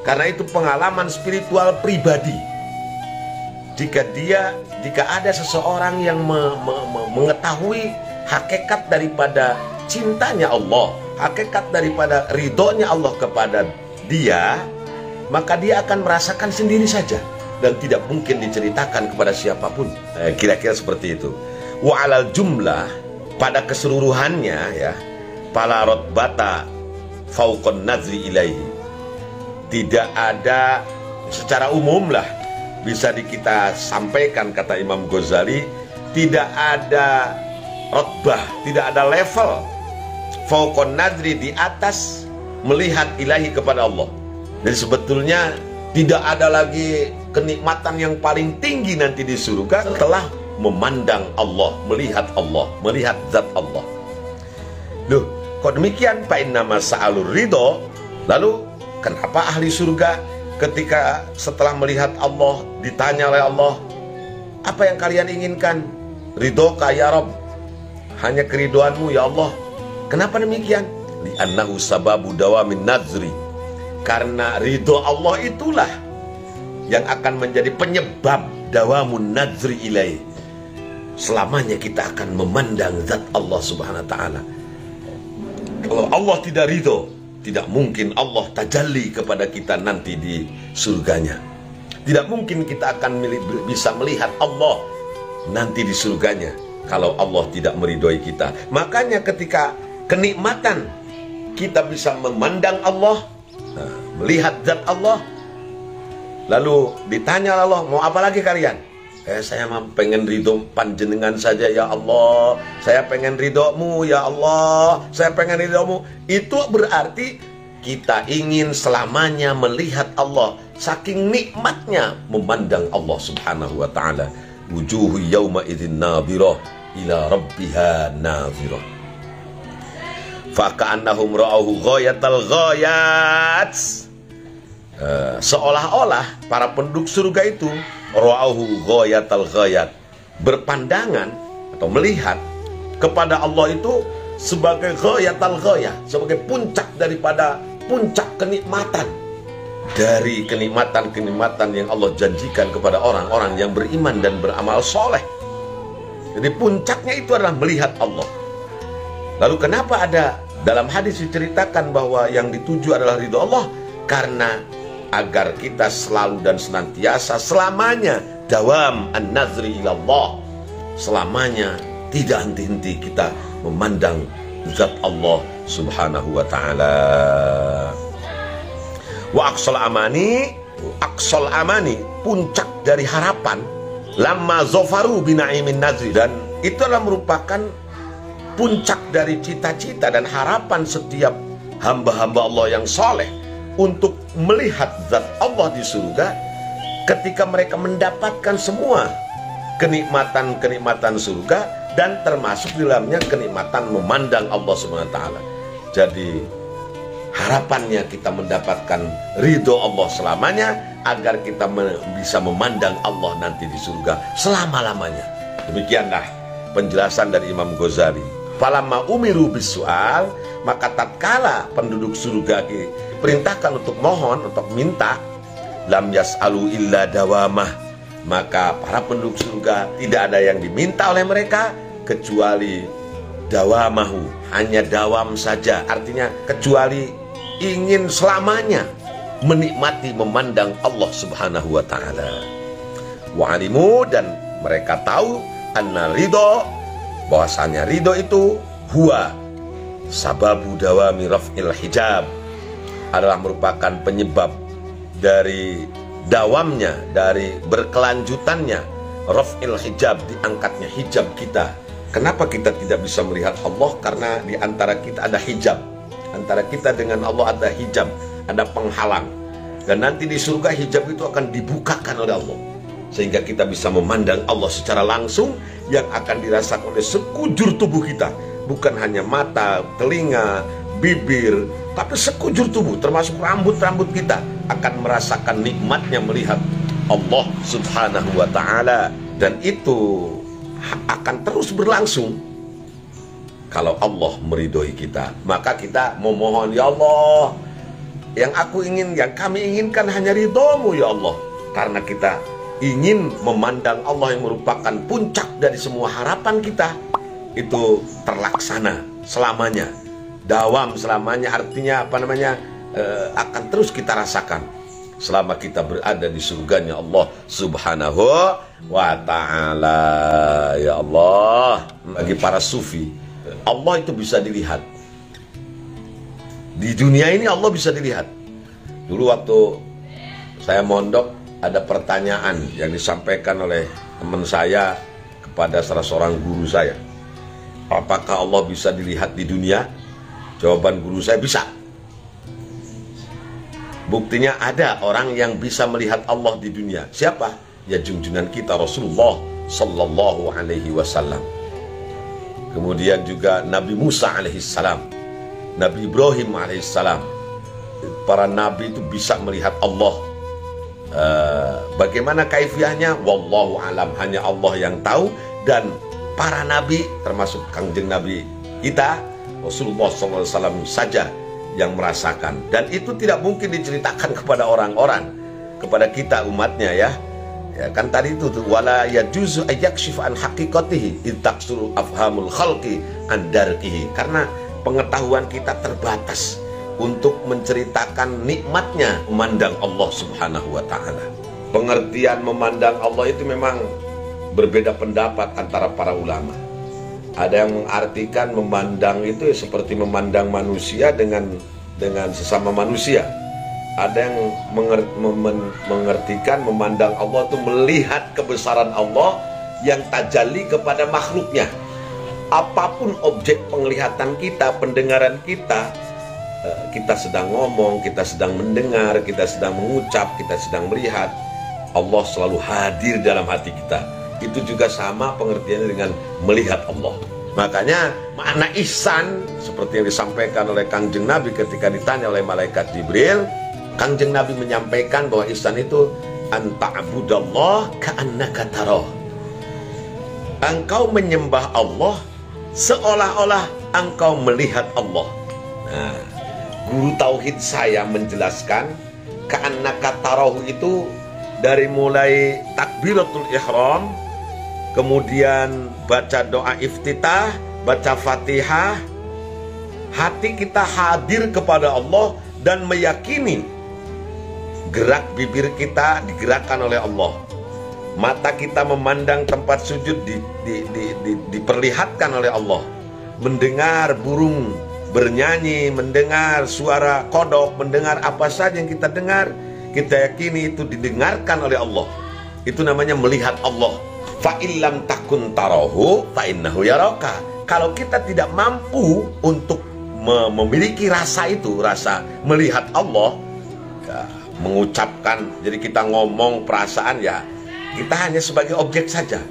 Karena itu pengalaman spiritual pribadi. Jika ada seseorang yang mengetahui hakikat daripada cintanya Allah, hakikat daripada ridhonya Allah kepada dia, maka dia akan merasakan sendiri saja dan tidak mungkin diceritakan kepada siapapun. Kira-kira seperti itu. Wa alal jumlah, pada keseluruhannya ya, pala rotbata fauqon nazri ilaihi. Tidak ada secara umum lah bisa kita sampaikan, kata Imam Ghazali, tidak ada rotbah, tidak ada level fauqon nazri, di atas melihat ilahi kepada Allah. Dan sebetulnya tidak ada lagi kenikmatan yang paling tinggi nanti di surga setelah memandang Allah, melihat zat Allah. Loh, kok demikian? Fa innama sa'alur ridho. Lalu kenapa ahli surga ketika setelah melihat Allah ditanya oleh Allah, apa yang kalian inginkan? Ridhoka ya Rabb, hanya keriduanmu ya Allah. Kenapa demikian? Li'annahu sababu dawamin nazri. Karena ridho Allah itulah yang akan menjadi penyebab dawamun nazri ilaih. Selamanya kita akan memandang zat Allah subhanahu wa ta'ala. Kalau Allah tidak ridho, tidak mungkin Allah tajalli kepada kita nanti di surganya. Tidak mungkin kita akan bisa melihat Allah nanti di surganya kalau Allah tidak meridhoi kita. Makanya ketika kenikmatan kita bisa memandang Allah, melihat zat Allah, lalu ditanya Allah, mau apa lagi kalian? Saya pengen ridho panjenengan saja ya Allah. Saya pengen ridhomu ya Allah. Saya pengen ridhomu. Itu berarti kita ingin selamanya melihat Allah. Saking nikmatnya memandang Allah subhanahu wa ta'ala. Wujuhu yawma idzin nadhirah ila rabbiha nadhirah. Faka'annahum ra'ahu ghayatal ghayat. Seolah-olah para penduduk surga itu ra'ahu ghayatal ghayat, berpandangan atau melihat kepada Allah itu sebagai ghayatal ghayat, sebagai puncak daripada puncak kenikmatan, dari kenikmatan-kenikmatan yang Allah janjikan kepada orang-orang yang beriman dan beramal soleh. Jadi puncaknya itu adalah melihat Allah. Lalu kenapa ada dalam hadis diceritakan bahwa yang dituju adalah ridho Allah? Karena agar kita selalu dan senantiasa selamanya dawam an-nazri ilallah, selamanya tidak henti-henti kita memandang zat Allah subhanahu wa ta'ala. Wa aqsal amani, puncak dari harapan, lamma zofaru binaimin nazri, dan itu adalah merupakan puncak dari cita-cita dan harapan setiap hamba-hamba Allah yang soleh untuk melihat zat Allah di surga. Ketika mereka mendapatkan semua kenikmatan-kenikmatan surga, dan termasuk di dalamnya kenikmatan memandang Allah SWT. Jadi harapannya kita mendapatkan ridho Allah selamanya, agar kita bisa memandang Allah nanti di surga selama-lamanya. Demikianlah penjelasan dari Imam Ghazali. Falamma umiru bisu'al, maka tatkala penduduk surga perintahkan untuk mohon, untuk minta, lam yas'alu illa dawamah, maka para penduduk surga tidak ada yang diminta oleh mereka kecuali dawamahu, hanya dawam saja, artinya kecuali ingin selamanya menikmati memandang Allah subhanahu wa ta'ala. Wa alimu, dan mereka tahu, anna ridho, bahwasanya ridho itu huwa sababu dawami raf'il hijab, adalah merupakan penyebab dari dawamnya, dari berkelanjutannya raf'il hijab, diangkatnya hijab kita. Kenapa kita tidak bisa melihat Allah? Karena di antara kita ada hijab, antara kita dengan Allah ada hijab, ada penghalang. Dan nanti di surga hijab itu akan dibukakan oleh Allah, sehingga kita bisa memandang Allah secara langsung, yang akan dirasakan oleh sekujur tubuh kita, bukan hanya mata, telinga, bibir, tapi sekujur tubuh, termasuk rambut-rambut kita akan merasakan nikmatnya melihat Allah subhanahu wa ta'ala. Dan itu akan terus berlangsung kalau Allah meridhoi kita. Maka kita memohon, ya Allah, Yang kami inginkan hanya ridho-Mu ya Allah. Karena kita ingin memandang Allah yang merupakan puncak dari semua harapan kita, itu terlaksana selamanya, dawam selamanya, artinya akan terus kita rasakan selama kita berada di surganya Allah Subhanahu wa ta'ala. Ya Allah, bagi para sufi, Allah itu bisa dilihat. Di dunia ini Allah bisa dilihat. Dulu waktu saya mondok, ada pertanyaan yang disampaikan oleh teman saya kepada salah seorang guru saya. Apakah Allah bisa dilihat di dunia? Jawaban guru saya, bisa. Buktinya ada orang yang bisa melihat Allah di dunia. Siapa? Ya junjungan kita Rasulullah Sallallahu Alaihi Wasallam. Kemudian juga Nabi Musa alaihissalam, Nabi Ibrahim alaihissalam. Para nabi itu bisa melihat Allah. Bagaimana kaifiahnya? Wallahu alam, hanya Allah yang tahu. Dan para nabi, termasuk kangjeng Nabi kita Rasulullah SAW saja yang merasakan. Dan itu tidak mungkin diceritakan kepada orang-orang, kepada kita umatnya ya. Ya kan tadi itu tuh, wala yajuzu ayyakshif an haqiqatihi ittaksuru afhamul khalqi an darqihi. Karena pengetahuan kita terbatas untuk menceritakan nikmatnya memandang Allah Subhanahu wa ta'ala. Pengertian memandang Allah itu memang berbeda pendapat antara para ulama. Ada yang mengartikan memandang itu seperti memandang manusia dengan sesama manusia. Ada yang mengertikan memandang Allah itu melihat kebesaran Allah yang tajalli kepada makhluknya. Apapun objek penglihatan kita, pendengaran kita, kita sedang ngomong, kita sedang mendengar, kita sedang mengucap, kita sedang melihat, Allah selalu hadir dalam hati kita. Itu juga sama pengertiannya dengan melihat Allah. Makanya makna ihsan seperti yang disampaikan oleh Kangjeng Nabi ketika ditanya oleh malaikat Jibril, Kangjeng Nabi menyampaikan bahwa ihsan itu anta'budallah ka'annaka tarah. Engkau menyembah Allah seolah-olah engkau melihat Allah. Nah, guru tauhid saya menjelaskan ka'annaka tarahu itu dari mulai takbiratul ihram, kemudian baca doa iftitah, baca Fatihah, hati kita hadir kepada Allah dan meyakini gerak bibir kita digerakkan oleh Allah. Mata kita memandang tempat sujud diperlihatkan oleh Allah. Mendengar burung bernyanyi, mendengar suara kodok, mendengar apa saja yang kita dengar, kita yakini itu didengarkan oleh Allah. Itu namanya melihat Allah. Fa illam takun tarahu fa innahu yaraka. Kalau kita tidak mampu untuk memiliki rasa itu, rasa melihat Allah, ya, mengucapkan, jadi kita ngomong perasaan, ya kita hanya sebagai objek saja.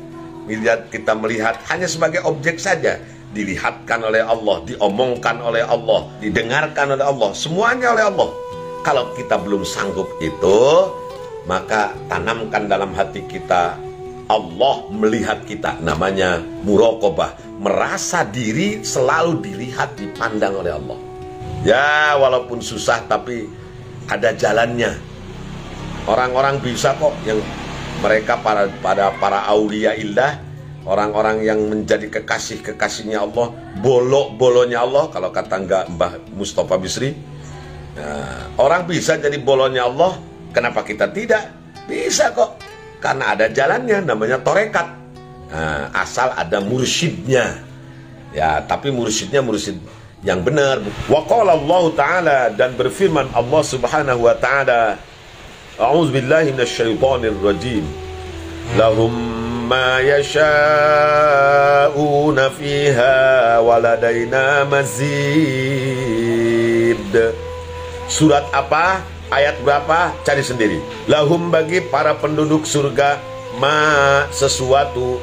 Kita melihat hanya sebagai objek saja, dilihatkan oleh Allah, diomongkan oleh Allah, didengarkan oleh Allah, semuanya oleh Allah. Kalau kita belum sanggup itu, maka tanamkan dalam hati kita Allah melihat kita, namanya muraqabah, merasa diri selalu dilihat, dipandang oleh Allah. Ya walaupun susah tapi ada jalannya. Orang-orang bisa kok, yang mereka para aulia illah, orang-orang yang menjadi kekasih-kekasihnya Allah, bolok-bolonya Allah, kalau kata Mbah Mustafa Bisri. Nah, orang bisa jadi bolonya Allah, kenapa kita tidak? Bisa kok, karena ada jalannya, namanya torekat. Nah, asal ada mursyidnya. Ya, tapi mursyidnya mursyid yang benar. Wa qala Allah Ta'ala, dan berfirman Allah Subhanahu wa Ta'ala, a'udzubillahi minasyaitonir rajim. Lahum ma yasha'una fiha waladaina mazid. Surat apa? Ayat berapa? Cari sendiri. Lahum, bagi para penduduk surga, ma, sesuatu,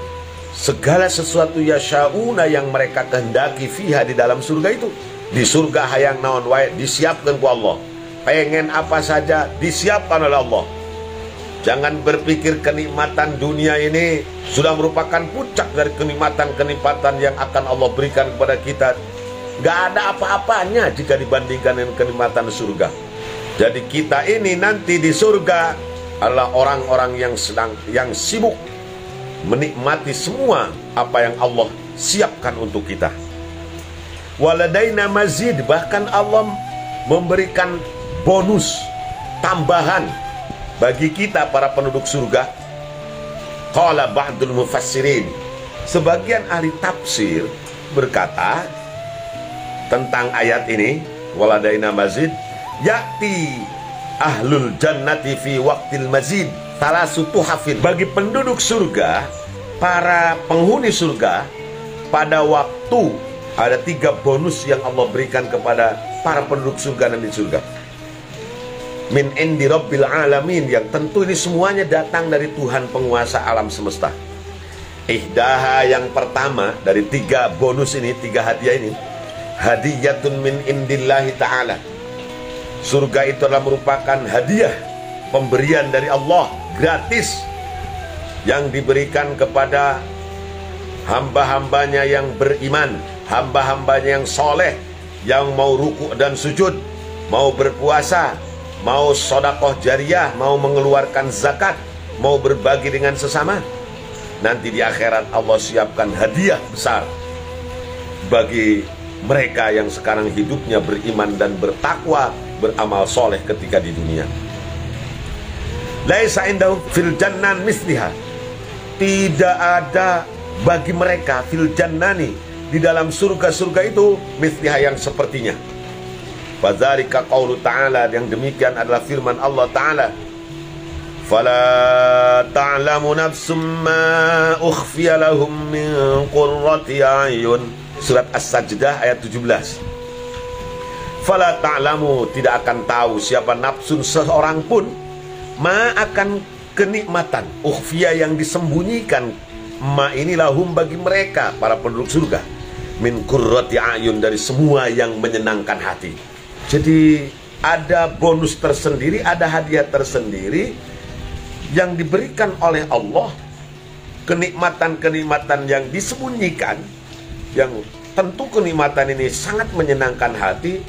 segala sesuatu, yasha'una, yang mereka kehendaki, fiha, di dalam surga itu. Di surga hayang naon wae disiapkan ku Allah. Pengen apa saja disiapkan oleh Allah. Jangan berpikir kenikmatan dunia ini sudah merupakan puncak dari kenikmatan-kenikmatan yang akan Allah berikan kepada kita. Gak ada apa-apanya jika dibandingkan dengan kenikmatan surga. Jadi kita ini nanti di surga adalah orang-orang yang sibuk menikmati semua apa yang Allah siapkan untuk kita. Waladaina mazid, bahkan Allah memberikan bonus tambahan bagi kita para penduduk surga. Qala ba'dul mufassirin, sebagian ahli tafsir berkata tentang ayat ini, waladaina mazid, yakti ahlul jannati fi waqtil mazid talasutu hafid. Bagi penduduk surga, para penghuni surga, pada waktu ada 3 bonus yang Allah berikan kepada para penduduk surga dan di surga. Min indi rabbil alamin, yang tentu ini semuanya datang dari Tuhan penguasa alam semesta. Ihdaha, yang pertama dari 3 bonus ini, 3 hadiah ini, hadiyatun min indillahi ta'ala. Surga itu adalah merupakan hadiah, pemberian dari Allah, gratis, yang diberikan kepada hamba-hambanya yang beriman, hamba-hambanya yang soleh, yang mau ruku dan sujud, mau berpuasa, mau sodakoh jariah, mau mengeluarkan zakat, mau berbagi dengan sesama. Nanti di akhirat Allah siapkan hadiah besar bagi mereka yang sekarang hidupnya beriman dan bertakwa, beramal soleh ketika di dunia. Laisa indahum fil jannah misliha, tidak ada bagi mereka fil jannani, di dalam surga-surga itu, misliha, yang sepertinya. Fadzalika qaulu ta'ala, yang demikian adalah firman Allah Ta'ala, fala ta'lamu nafsum ma ukhfiya lahum min qurrati a'yun. Surat As-Sajdah ayat 17. Fala ta'lamu, tidak akan tahu siapa nafsun seorang pun, ma akan kenikmatan, ukhfiya, yang disembunyikan, ma ini lahum bagi mereka para penduduk surga, min qurrati a'yun, dari semua yang menyenangkan hati. Jadi ada bonus tersendiri, ada hadiah tersendiri yang diberikan oleh Allah, kenikmatan-kenikmatan yang disembunyikan, yang tentu kenikmatan ini sangat menyenangkan hati,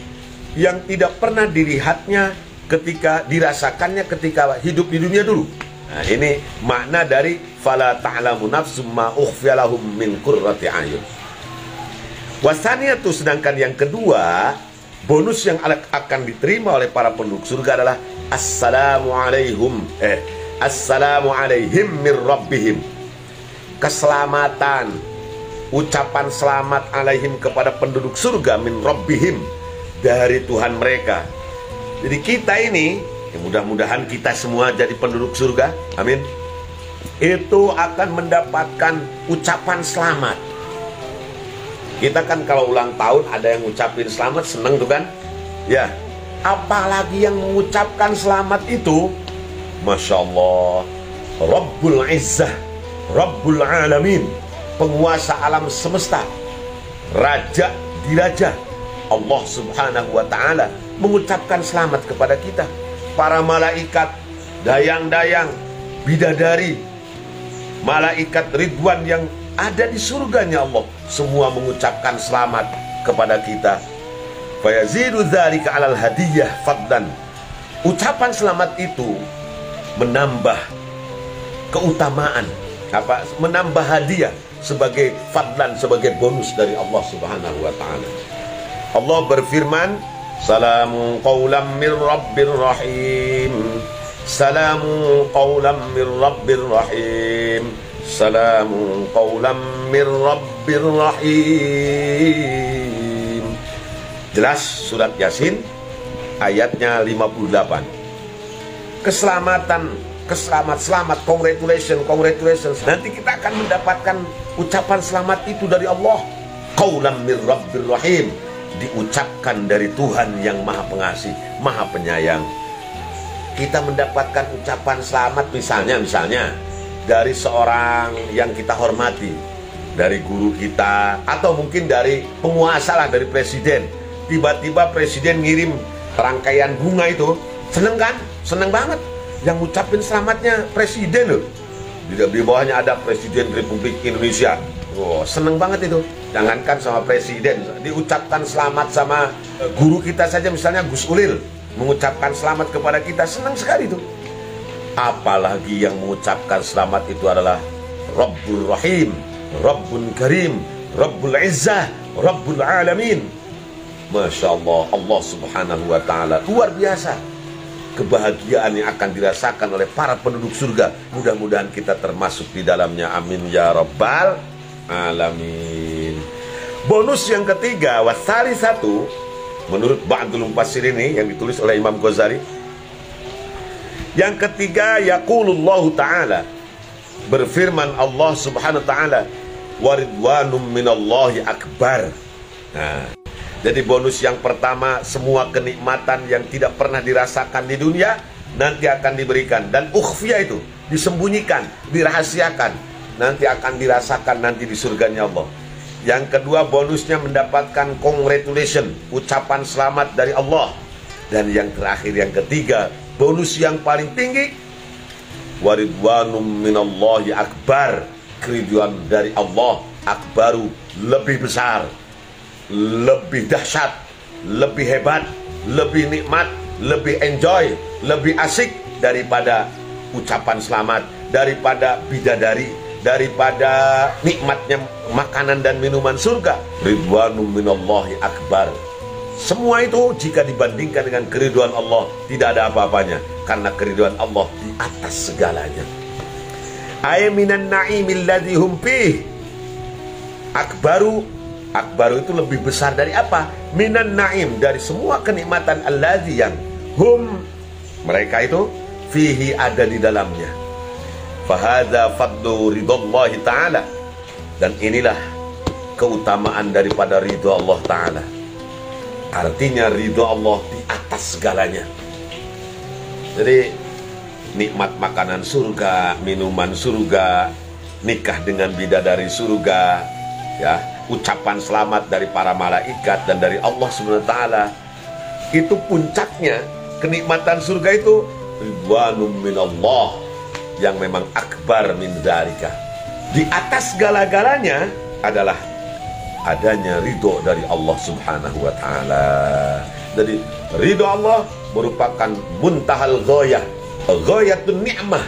yang tidak pernah dilihatnya ketika dirasakannya ketika hidup di dunia dulu. Nah, ini makna dari fala ta'lamu nafsum ma ukhfiya lahum min qurrati a'yun. Wasaniyatu, sedangkan yang kedua, bonus yang akan diterima oleh para penduduk surga adalah assalamu alaihim min rabbihim. Keselamatan, ucapan selamat alaihim kepada penduduk surga, min rabbihim, dari Tuhan mereka. Jadi kita ini, ya mudah-mudahan kita semua jadi penduduk surga, amin, itu akan mendapatkan ucapan selamat. Kita kan kalau ulang tahun ada yang ngucapin selamat, seneng tuh kan? Ya, apalagi yang mengucapkan selamat itu, Masya Allah, Rabbul Izzah, Rabbul Alamin, penguasa alam semesta, Raja di Raja, Allah Subhanahu wa Ta'ala mengucapkan selamat kepada kita. Para malaikat, dayang-dayang, bidadari, malaikat Ridwan yang ada di surganya Allah, semua mengucapkan selamat kepada kita. Fayazidu dzalika 'alal hadiyah fadlan. Ucapan selamat itu menambah keutamaan, menambah hadiah sebagai fadlan, sebagai bonus dari Allah Subhanahu wa Ta'ala. Allah berfirman, salamun qawlam mir rabbir rahim, salamun qawlam mir rabbir rahim, salamun qawlam mir rabbir rahim. Jelas surat Yasin ayatnya 58. Keselamatan, selamat, congratulations. Nanti kita akan mendapatkan ucapan selamat itu dari Allah. Qawlam mir rabbir rahim, diucapkan dari Tuhan yang Maha Pengasih, Maha Penyayang. Kita mendapatkan ucapan selamat misalnya dari seorang yang kita hormati, dari guru kita, atau mungkin dari penguasa lah, dari presiden. Tiba-tiba presiden ngirim rangkaian bunga itu, seneng kan? Seneng banget. Yang ngucapin selamatnya presiden loh. Di bawahnya ada Presiden Republik Indonesia. Oh, seneng banget itu. Jangankan sama presiden, diucapkan selamat sama guru kita saja, misalnya Gus Ulil. mengucapkan selamat kepada kita, senang sekali tuh. Apalagi yang mengucapkan selamat itu adalah Rabbul Rahim, Rabbul Karim, Rabbul Izzah, Rabbul Alamin. Masya Allah, Allah Subhanahu wa Ta'ala luar biasa. Kebahagiaan yang akan dirasakan oleh para penduduk surga, mudah-mudahan kita termasuk di dalamnya. Amin ya Rabbal Alamin. Bonus yang ketiga, wasali satu, menurut Ba'dul Mufassir ini yang ditulis oleh Imam Ghazali. Yang ketiga, yaqulullahu ta'ala, berfirman Allah Subhanahu wa ta'ala, waridwanum minallahi akbar. Nah, jadi bonus yang pertama, semua kenikmatan yang tidak pernah dirasakan di dunia nanti akan diberikan, dan ukhfiya itu disembunyikan, dirahasiakan, nanti akan dirasakan nanti di surganya Allah. Yang kedua, bonusnya mendapatkan congratulation, ucapan selamat dari Allah. Dan yang terakhir, yang ketiga, bonus yang paling tinggi, waridwanum minallahi akbar, keriduan dari Allah akbaru, lebih besar, lebih dahsyat, lebih hebat, lebih nikmat, lebih enjoy, lebih asik daripada ucapan selamat, daripada bidadari, daripada nikmatnya makanan dan minuman surga. Ridwanum minallahi akbar. Semua itu jika dibandingkan dengan keriduan Allah tidak ada apa-apanya, karena keriduan Allah di atas segalanya. Ay minan na'imil ladzi hum fih. Akbaru itu lebih besar dari apa? Minan na'im, dari semua kenikmatan alladzi yang hum, mereka itu fihi, ada di dalamnya. Fahadza fadlu ridallahi ta'ala, dan inilah keutamaan daripada ridho Allah Ta'ala. Artinya ridho Allah di atas segalanya. Jadi nikmat makanan surga, minuman surga, nikah dengan bidadari surga, ya, ucapan selamat dari para malaikat dan dari Allah SWT, itu puncaknya. Kenikmatan surga itu ridwanum minallah, yang memang akbar min dzalika. Di atas segala-galanya adalah adanya ridho dari Allah Subhanahu wa Ta'ala. Jadi ridho Allah merupakan muntahal ghayah, ghayatun ni'mah,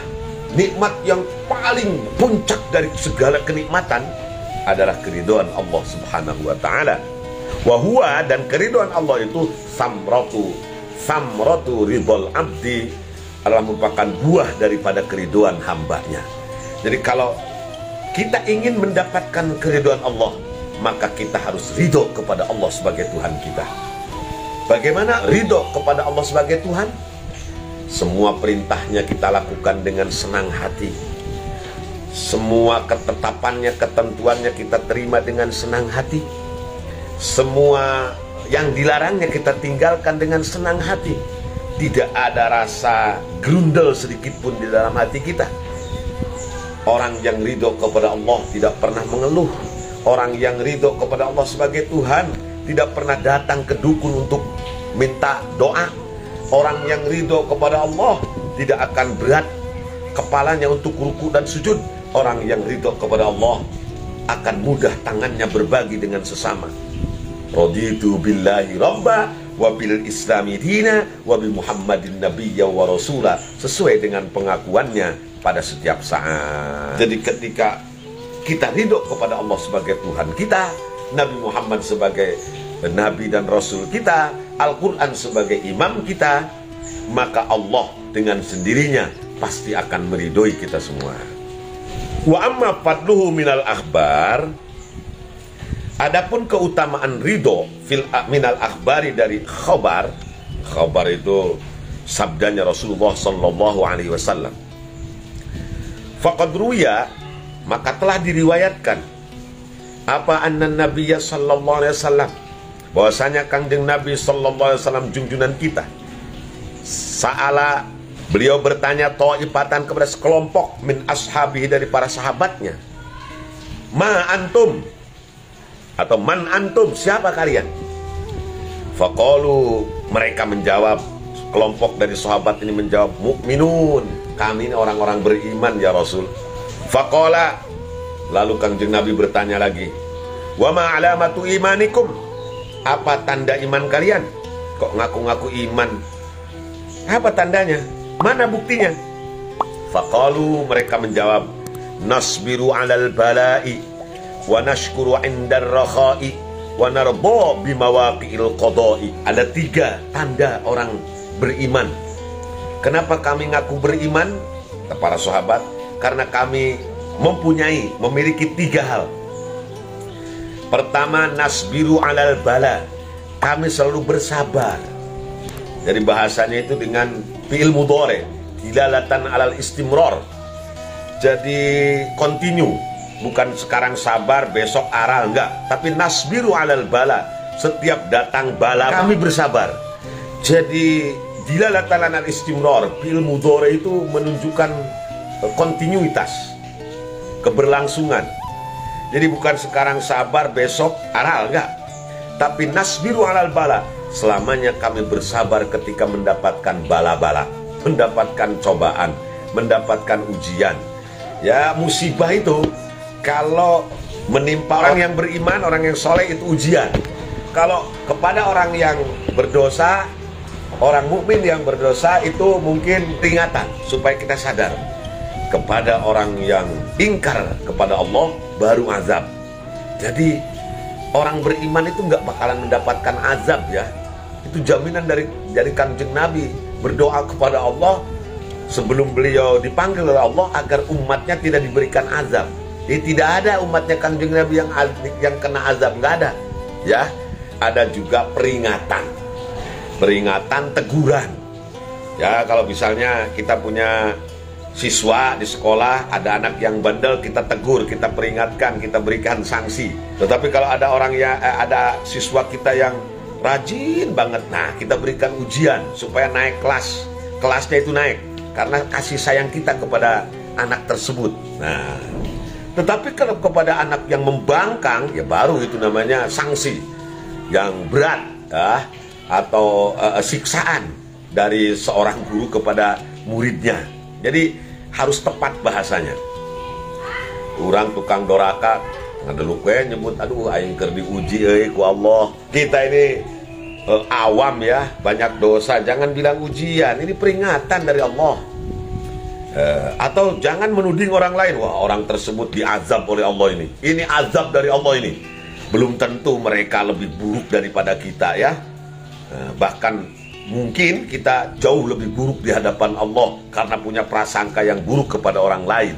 nikmat yang paling puncak dari segala kenikmatan adalah keridhaan Allah Subhanahu wa Ta'ala. Wa huwa, dan keridhaan Allah itu samratu ridhal abdi, adalah merupakan buah daripada keridhaan hambanya. Jadi kalau kita ingin mendapatkan keridhaan Allah, maka kita harus ridho kepada Allah sebagai Tuhan kita. Bagaimana ridho kepada Allah sebagai Tuhan? Semua perintahnya kita lakukan dengan senang hati. Semua ketetapannya, ketentuannya kita terima dengan senang hati. Semua yang dilarangnya kita tinggalkan dengan senang hati. Tidak ada rasa grundel sedikit pun di dalam hati kita. Orang yang ridho kepada Allah tidak pernah mengeluh. Orang yang ridho kepada Allah sebagai Tuhan tidak pernah datang ke dukun untuk minta doa. Orang yang ridho kepada Allah tidak akan berat kepalanya untuk ruku dan sujud. Orang yang ridho kepada Allah akan mudah tangannya berbagi dengan sesama. Raditu billahi rabba wa bil islami dina wa bi muhammadin nabiyya wa rasula, sesuai dengan pengakuannya pada setiap saat. Jadi ketika kita ridho kepada Allah sebagai Tuhan kita, Nabi Muhammad sebagai Nabi dan Rasul kita, Al-Quran sebagai imam kita, maka Allah dengan sendirinya pasti akan meridhoi kita semua. Wa amma fadluhu minal akhbar, adapun keutamaan ridho minal akhbari dari khabar. Khabar itu sabdanya Rasulullah sallallahu alaihi wasallam. Faqad ruya, maka telah diriwayatkan apa anna nabiyya sallallahu alaihi wasallam, bahwasanya kanjeng Nabi sallallahu alaihi wasallam junjungan kita, sa'ala, beliau bertanya ta'ifatan kepada sekelompok min ashabihi, dari para sahabatnya, ma antum, atau man antum, siapa kalian? Faqalu, mereka menjawab, kelompok dari sahabat ini menjawab, mukminun, kami ini orang-orang beriman ya Rasul. Faqala, lalu kanjeng Nabi bertanya lagi, wa ma alamatu imanikum, apa tanda iman kalian? Kok ngaku-ngaku iman Apa tandanya? Mana buktinya? Faqalu, mereka menjawab, nasbiru 'alal bala'i wa nashkuru 'indar rakha'i wa narda bimawaqi'il qada'i. Ada 3 tanda orang beriman. Kenapa kami ngaku beriman? Para sahabat, karena kami memiliki 3 hal. Pertama, nasbiru 'alal bala. Kami selalu bersabar. Dari bahasanya itu dengan fi'il mudhari, dilalatan 'alal istimrar. Jadi continue, bukan sekarang sabar, besok aral, enggak. Tapi nasbiru 'alal bala. Setiap datang bala kami bersabar. Jadi dilalatan 'alal istimrar, fi'il mudhari itu menunjukkan kontinuitas, keberlangsungan. Jadi bukan sekarang sabar, besok aral, enggak. Tapi nasbiru 'alal bala, selamanya kami bersabar ketika mendapatkan bala-bala, mendapatkan cobaan, mendapatkan ujian. Ya, musibah itu kalau menimpa orang yang beriman, orang yang soleh, itu ujian. Kalau kepada orang yang berdosa, orang mukmin yang berdosa, itu mungkin peringatan supaya kita sadar. Kepada orang yang ingkar kepada Allah, baru azab. Jadi orang beriman itu nggak bakalan mendapatkan azab, ya. Itu jaminan dari Kanjeng Nabi, berdoa kepada Allah sebelum beliau dipanggil oleh Allah agar umatnya tidak diberikan azab. Jadi tidak ada umatnya Kanjeng Nabi yang kena azab, nggak ada. Ya, ada juga peringatan, teguran. Ya, kalau misalnya kita punya siswa di sekolah, ada anak yang bandel, kita tegur, kita peringatkan, kita berikan sanksi. Tetapi kalau ada ada siswa kita yang rajin banget, nah kita berikan ujian supaya naik kelasnya itu naik, karena kasih sayang kita kepada anak tersebut. Nah, tetapi kalau kepada anak yang membangkang, ya baru itu namanya sanksi yang berat, ya, atau siksaan dari seorang guru kepada muridnya. Jadi harus tepat bahasanya. Orang tukang doraka ngadelu kue nyebut, aduh aing keur diuji ku Allah. Kita ini awam, ya, banyak dosa, jangan bilang ujian, ini peringatan dari Allah. Atau jangan menuding orang lain, wah orang tersebut diazab oleh Allah ini azab dari Allah ini. Belum tentu mereka lebih buruk daripada kita, ya. Bahkan mungkin kita jauh lebih buruk di hadapan Allah karena punya prasangka yang buruk kepada orang lain.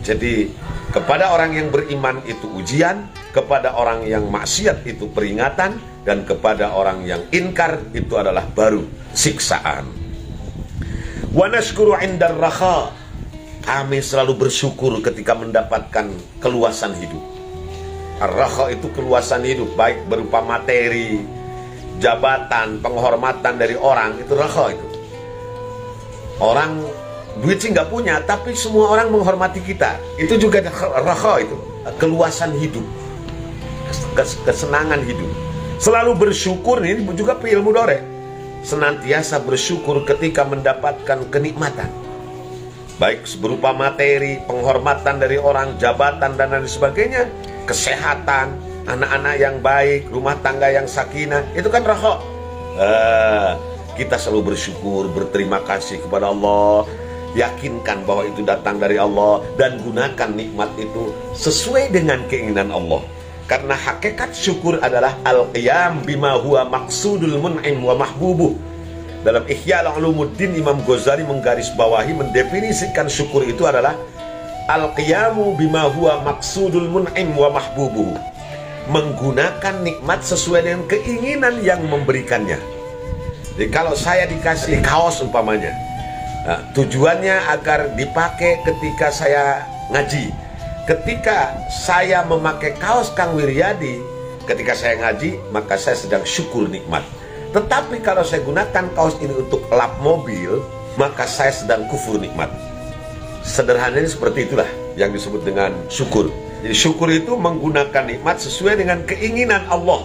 Jadi kepada orang yang beriman itu ujian, kepada orang yang maksiat itu peringatan, dan kepada orang yang inkar itu adalah baru siksaan. Wa nashkuru 'indar rakha. Kami selalu bersyukur ketika mendapatkan keluasan hidup. Ar-rakha itu keluasan hidup, baik berupa materi, jabatan, penghormatan dari orang, itu rakha itu. Orang duit sih nggak punya, tapi semua orang menghormati kita. Itu juga rakha itu, keluasan hidup, kesenangan hidup. Selalu bersyukur, ini juga fi'il mudhari. Senantiasa bersyukur ketika mendapatkan kenikmatan, baik berupa materi, penghormatan dari orang, jabatan, dan lain sebagainya, kesehatan, anak-anak yang baik, rumah tangga yang sakinah, itu kan rakha. Kita selalu bersyukur, berterima kasih kepada Allah, yakinkan bahwa itu datang dari Allah, dan gunakan nikmat itu sesuai dengan keinginan Allah. Karena hakikat syukur adalah al-qiyam bima huwa maqsudul mun'im wa mahbubuh. Dalam Ihya Ulumuddin, Imam Ghazali menggarisbawahi, mendefinisikan syukur itu adalah al-qiyamu bima huwa maqsudul mun'im wa mahbubuh. Menggunakan nikmat sesuai dengan keinginan yang memberikannya. Jadi kalau saya dikasih kaos umpamanya, nah, tujuannya agar dipakai ketika saya ngaji. Ketika saya memakai kaos Kang Wiryadi ketika saya ngaji, maka saya sedang syukur nikmat. Tetapi kalau saya gunakan kaos ini untuk lap mobil, maka saya sedang kufur nikmat. Sederhananya seperti itulah yang disebut dengan syukur. Jadi syukur itu menggunakan nikmat sesuai dengan keinginan Allah.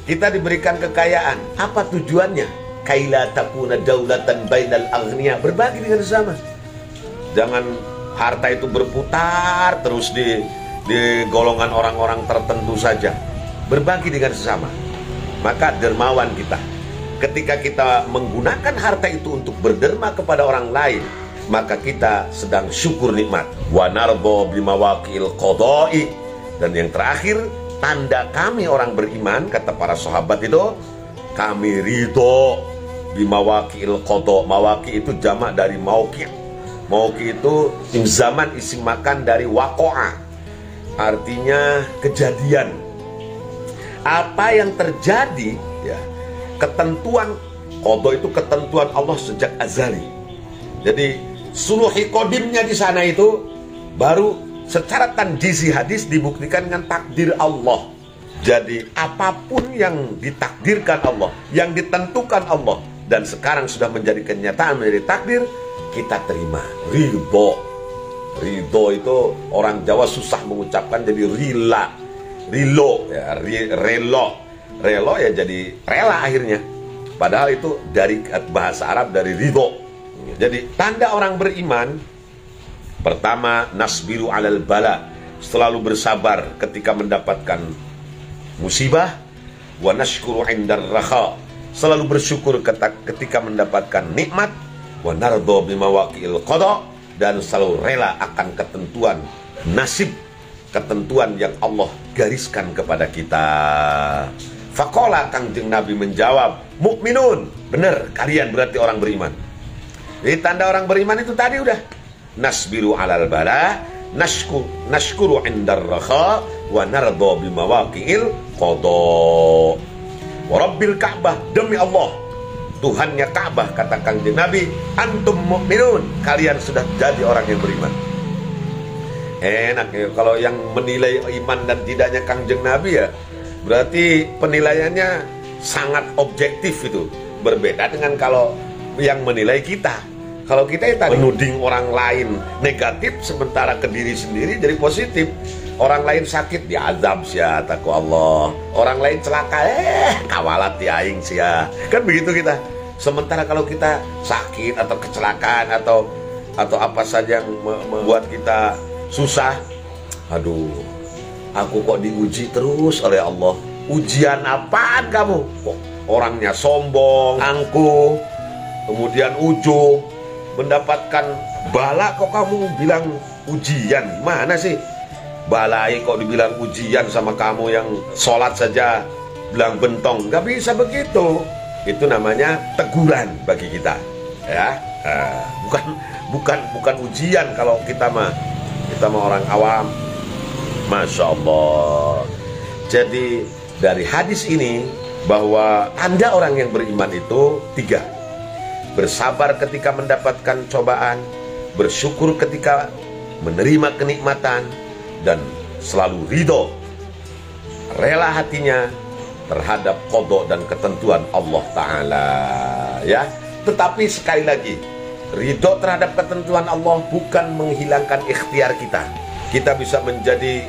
Kita diberikan kekayaan, apa tujuannya? Kaila takuna daulatan bainal aghniya, berbagi dengan sesama. Jangan harta itu berputar terus di golongan orang-orang tertentu saja. Berbagi dengan sesama, maka dermawan kita. Ketika kita menggunakan harta itu untuk berderma kepada orang lain, maka kita sedang syukur nikmat. Wa nardo bimawaqil qada'i. Dan yang terakhir, tanda kami orang beriman, kata para sahabat itu, kami ridho bimawaqil qada'. Mawaqi itu jamak dari mauqi'. Mauqi itu zaman isim makan dari waqa'a, artinya kejadian. Apa yang terjadi, ya, ketentuan qada itu ketentuan Allah sejak azali. Jadi suluhi qadimnya di sana itu baru secara tanjizi hadis dibuktikan dengan takdir Allah. Jadi apapun yang ditakdirkan Allah, yang ditentukan Allah, dan sekarang sudah menjadi kenyataan, menjadi takdir, kita terima. Ridho. Ridho itu orang Jawa susah mengucapkan, jadi rila. Rilo, ya, relo. Relo ya jadi rela akhirnya. Padahal itu dari bahasa Arab dari ridho. Jadi tanda orang beriman, pertama, nasbiru alal bala, selalu bersabar ketika mendapatkan musibah. Wa nashkuru indar rakha, selalu bersyukur ketika mendapatkan nikmat. Wa nardo bimawaqil qada, dan selalu rela akan ketentuan nasib, ketentuan yang Allah gariskan kepada kita. Faqala, Kangjeng Nabi menjawab, mukminun, benar, kalian berarti orang beriman. Jadi tanda orang beriman itu tadi udah, nasbiru alal bala, nashkuru indar rakha, wa nardo bimawaqil qada. Wa rabbil Ka'bah, demi Allah, Tuhannya Ka'bah, kata Kangjeng Nabi, antum mukminun, kalian sudah jadi orang yang beriman. Enak ya kalau yang menilai iman dan tidaknya Kangjeng Nabi, ya berarti penilaiannya sangat objektif. Itu berbeda dengan kalau yang menilai kita. Kalau kita ya tadi menuding orang lain negatif, sementara ke diri sendiri jadi positif. Orang lain sakit diazab sia taku Allah, orang lain celaka kawalat di aing sia, kan begitu kita. Sementara kalau kita sakit atau kecelakaan atau apa saja yang membuat kita susah, aduh, aku kok diuji terus oleh Allah. Ujian apaan kamu? Kok orangnya sombong, angkuh, kemudian ujub, mendapatkan bala, kok kamu bilang ujian? Mana sih? Balai kok dibilang ujian sama kamu yang sholat saja bilang bentong? Gak bisa begitu. Itu namanya teguran bagi kita, ya. Bukan ujian kalau kita mah orang awam. Masya Allah. Jadi dari hadis ini bahwa tanda orang yang beriman itu 3. Bersabar ketika mendapatkan cobaan, bersyukur ketika menerima kenikmatan, dan selalu ridho, rela hatinya terhadap qada dan ketentuan Allah Ta'ala, ya. Tetapi sekali lagi, ridho terhadap ketentuan Allah bukan menghilangkan ikhtiar kita. Kita bisa menjadi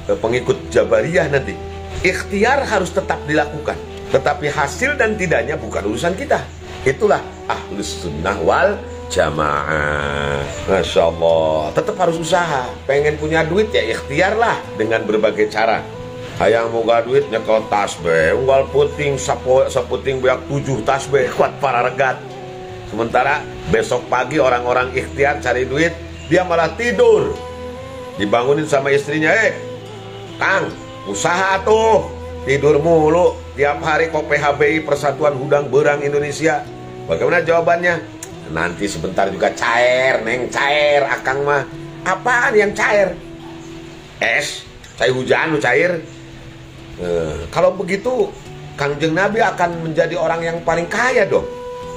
pengikut Jabariyah nanti. Ikhtiar harus tetap dilakukan, tetapi hasil dan tidaknya bukan urusan kita. Itulah Ahlus Sunnah wal Jamaah. Masya Allah, tetap harus usaha. Pengen punya duit ya ikhtiarlah dengan berbagai cara. Hayang moga duit nyekel tasbih, unggal puting saputing beak 7 tasbih kuat para regat. Sementara besok pagi orang-orang ikhtiar cari duit, dia malah tidur. Dibangunin sama istrinya, Kang, usaha tuh, tidur mulu tiap hari kok. PHBI, Persatuan Hudang Berang Indonesia. Bagaimana jawabannya? Nanti sebentar juga cair, neng, cair. Akang mah apaan yang cair? Es, cair hujan lu cair. Kalau begitu Kangjeng Nabi akan menjadi orang yang paling kaya dong,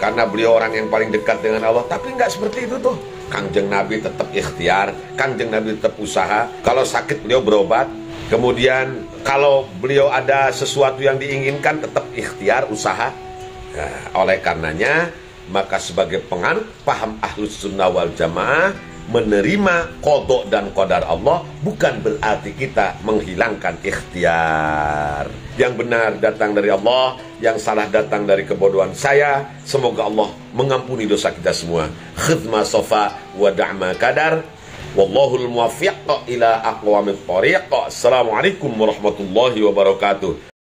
karena beliau orang yang paling dekat dengan Allah. Tapi nggak seperti itu tuh. Kangjeng Nabi tetap ikhtiar, Kangjeng Nabi tetap usaha. Kalau sakit beliau berobat. Kemudian kalau beliau ada sesuatu yang diinginkan, tetap ikhtiar, usaha. Nah, oleh karenanya, maka sebagai penganut paham Ahlus Sunnah wal Jamaah, menerima qada dan qadar Allah bukan berarti kita menghilangkan ikhtiar. Yang benar datang dari Allah, yang salah datang dari kebodohan saya. Semoga Allah mengampuni dosa kita semua. Khidmah sofa wa da'ma kadar. Wallahul muwaffiq ila aqwamit thariq. Assalamualaikum warahmatullahi wabarakatuh.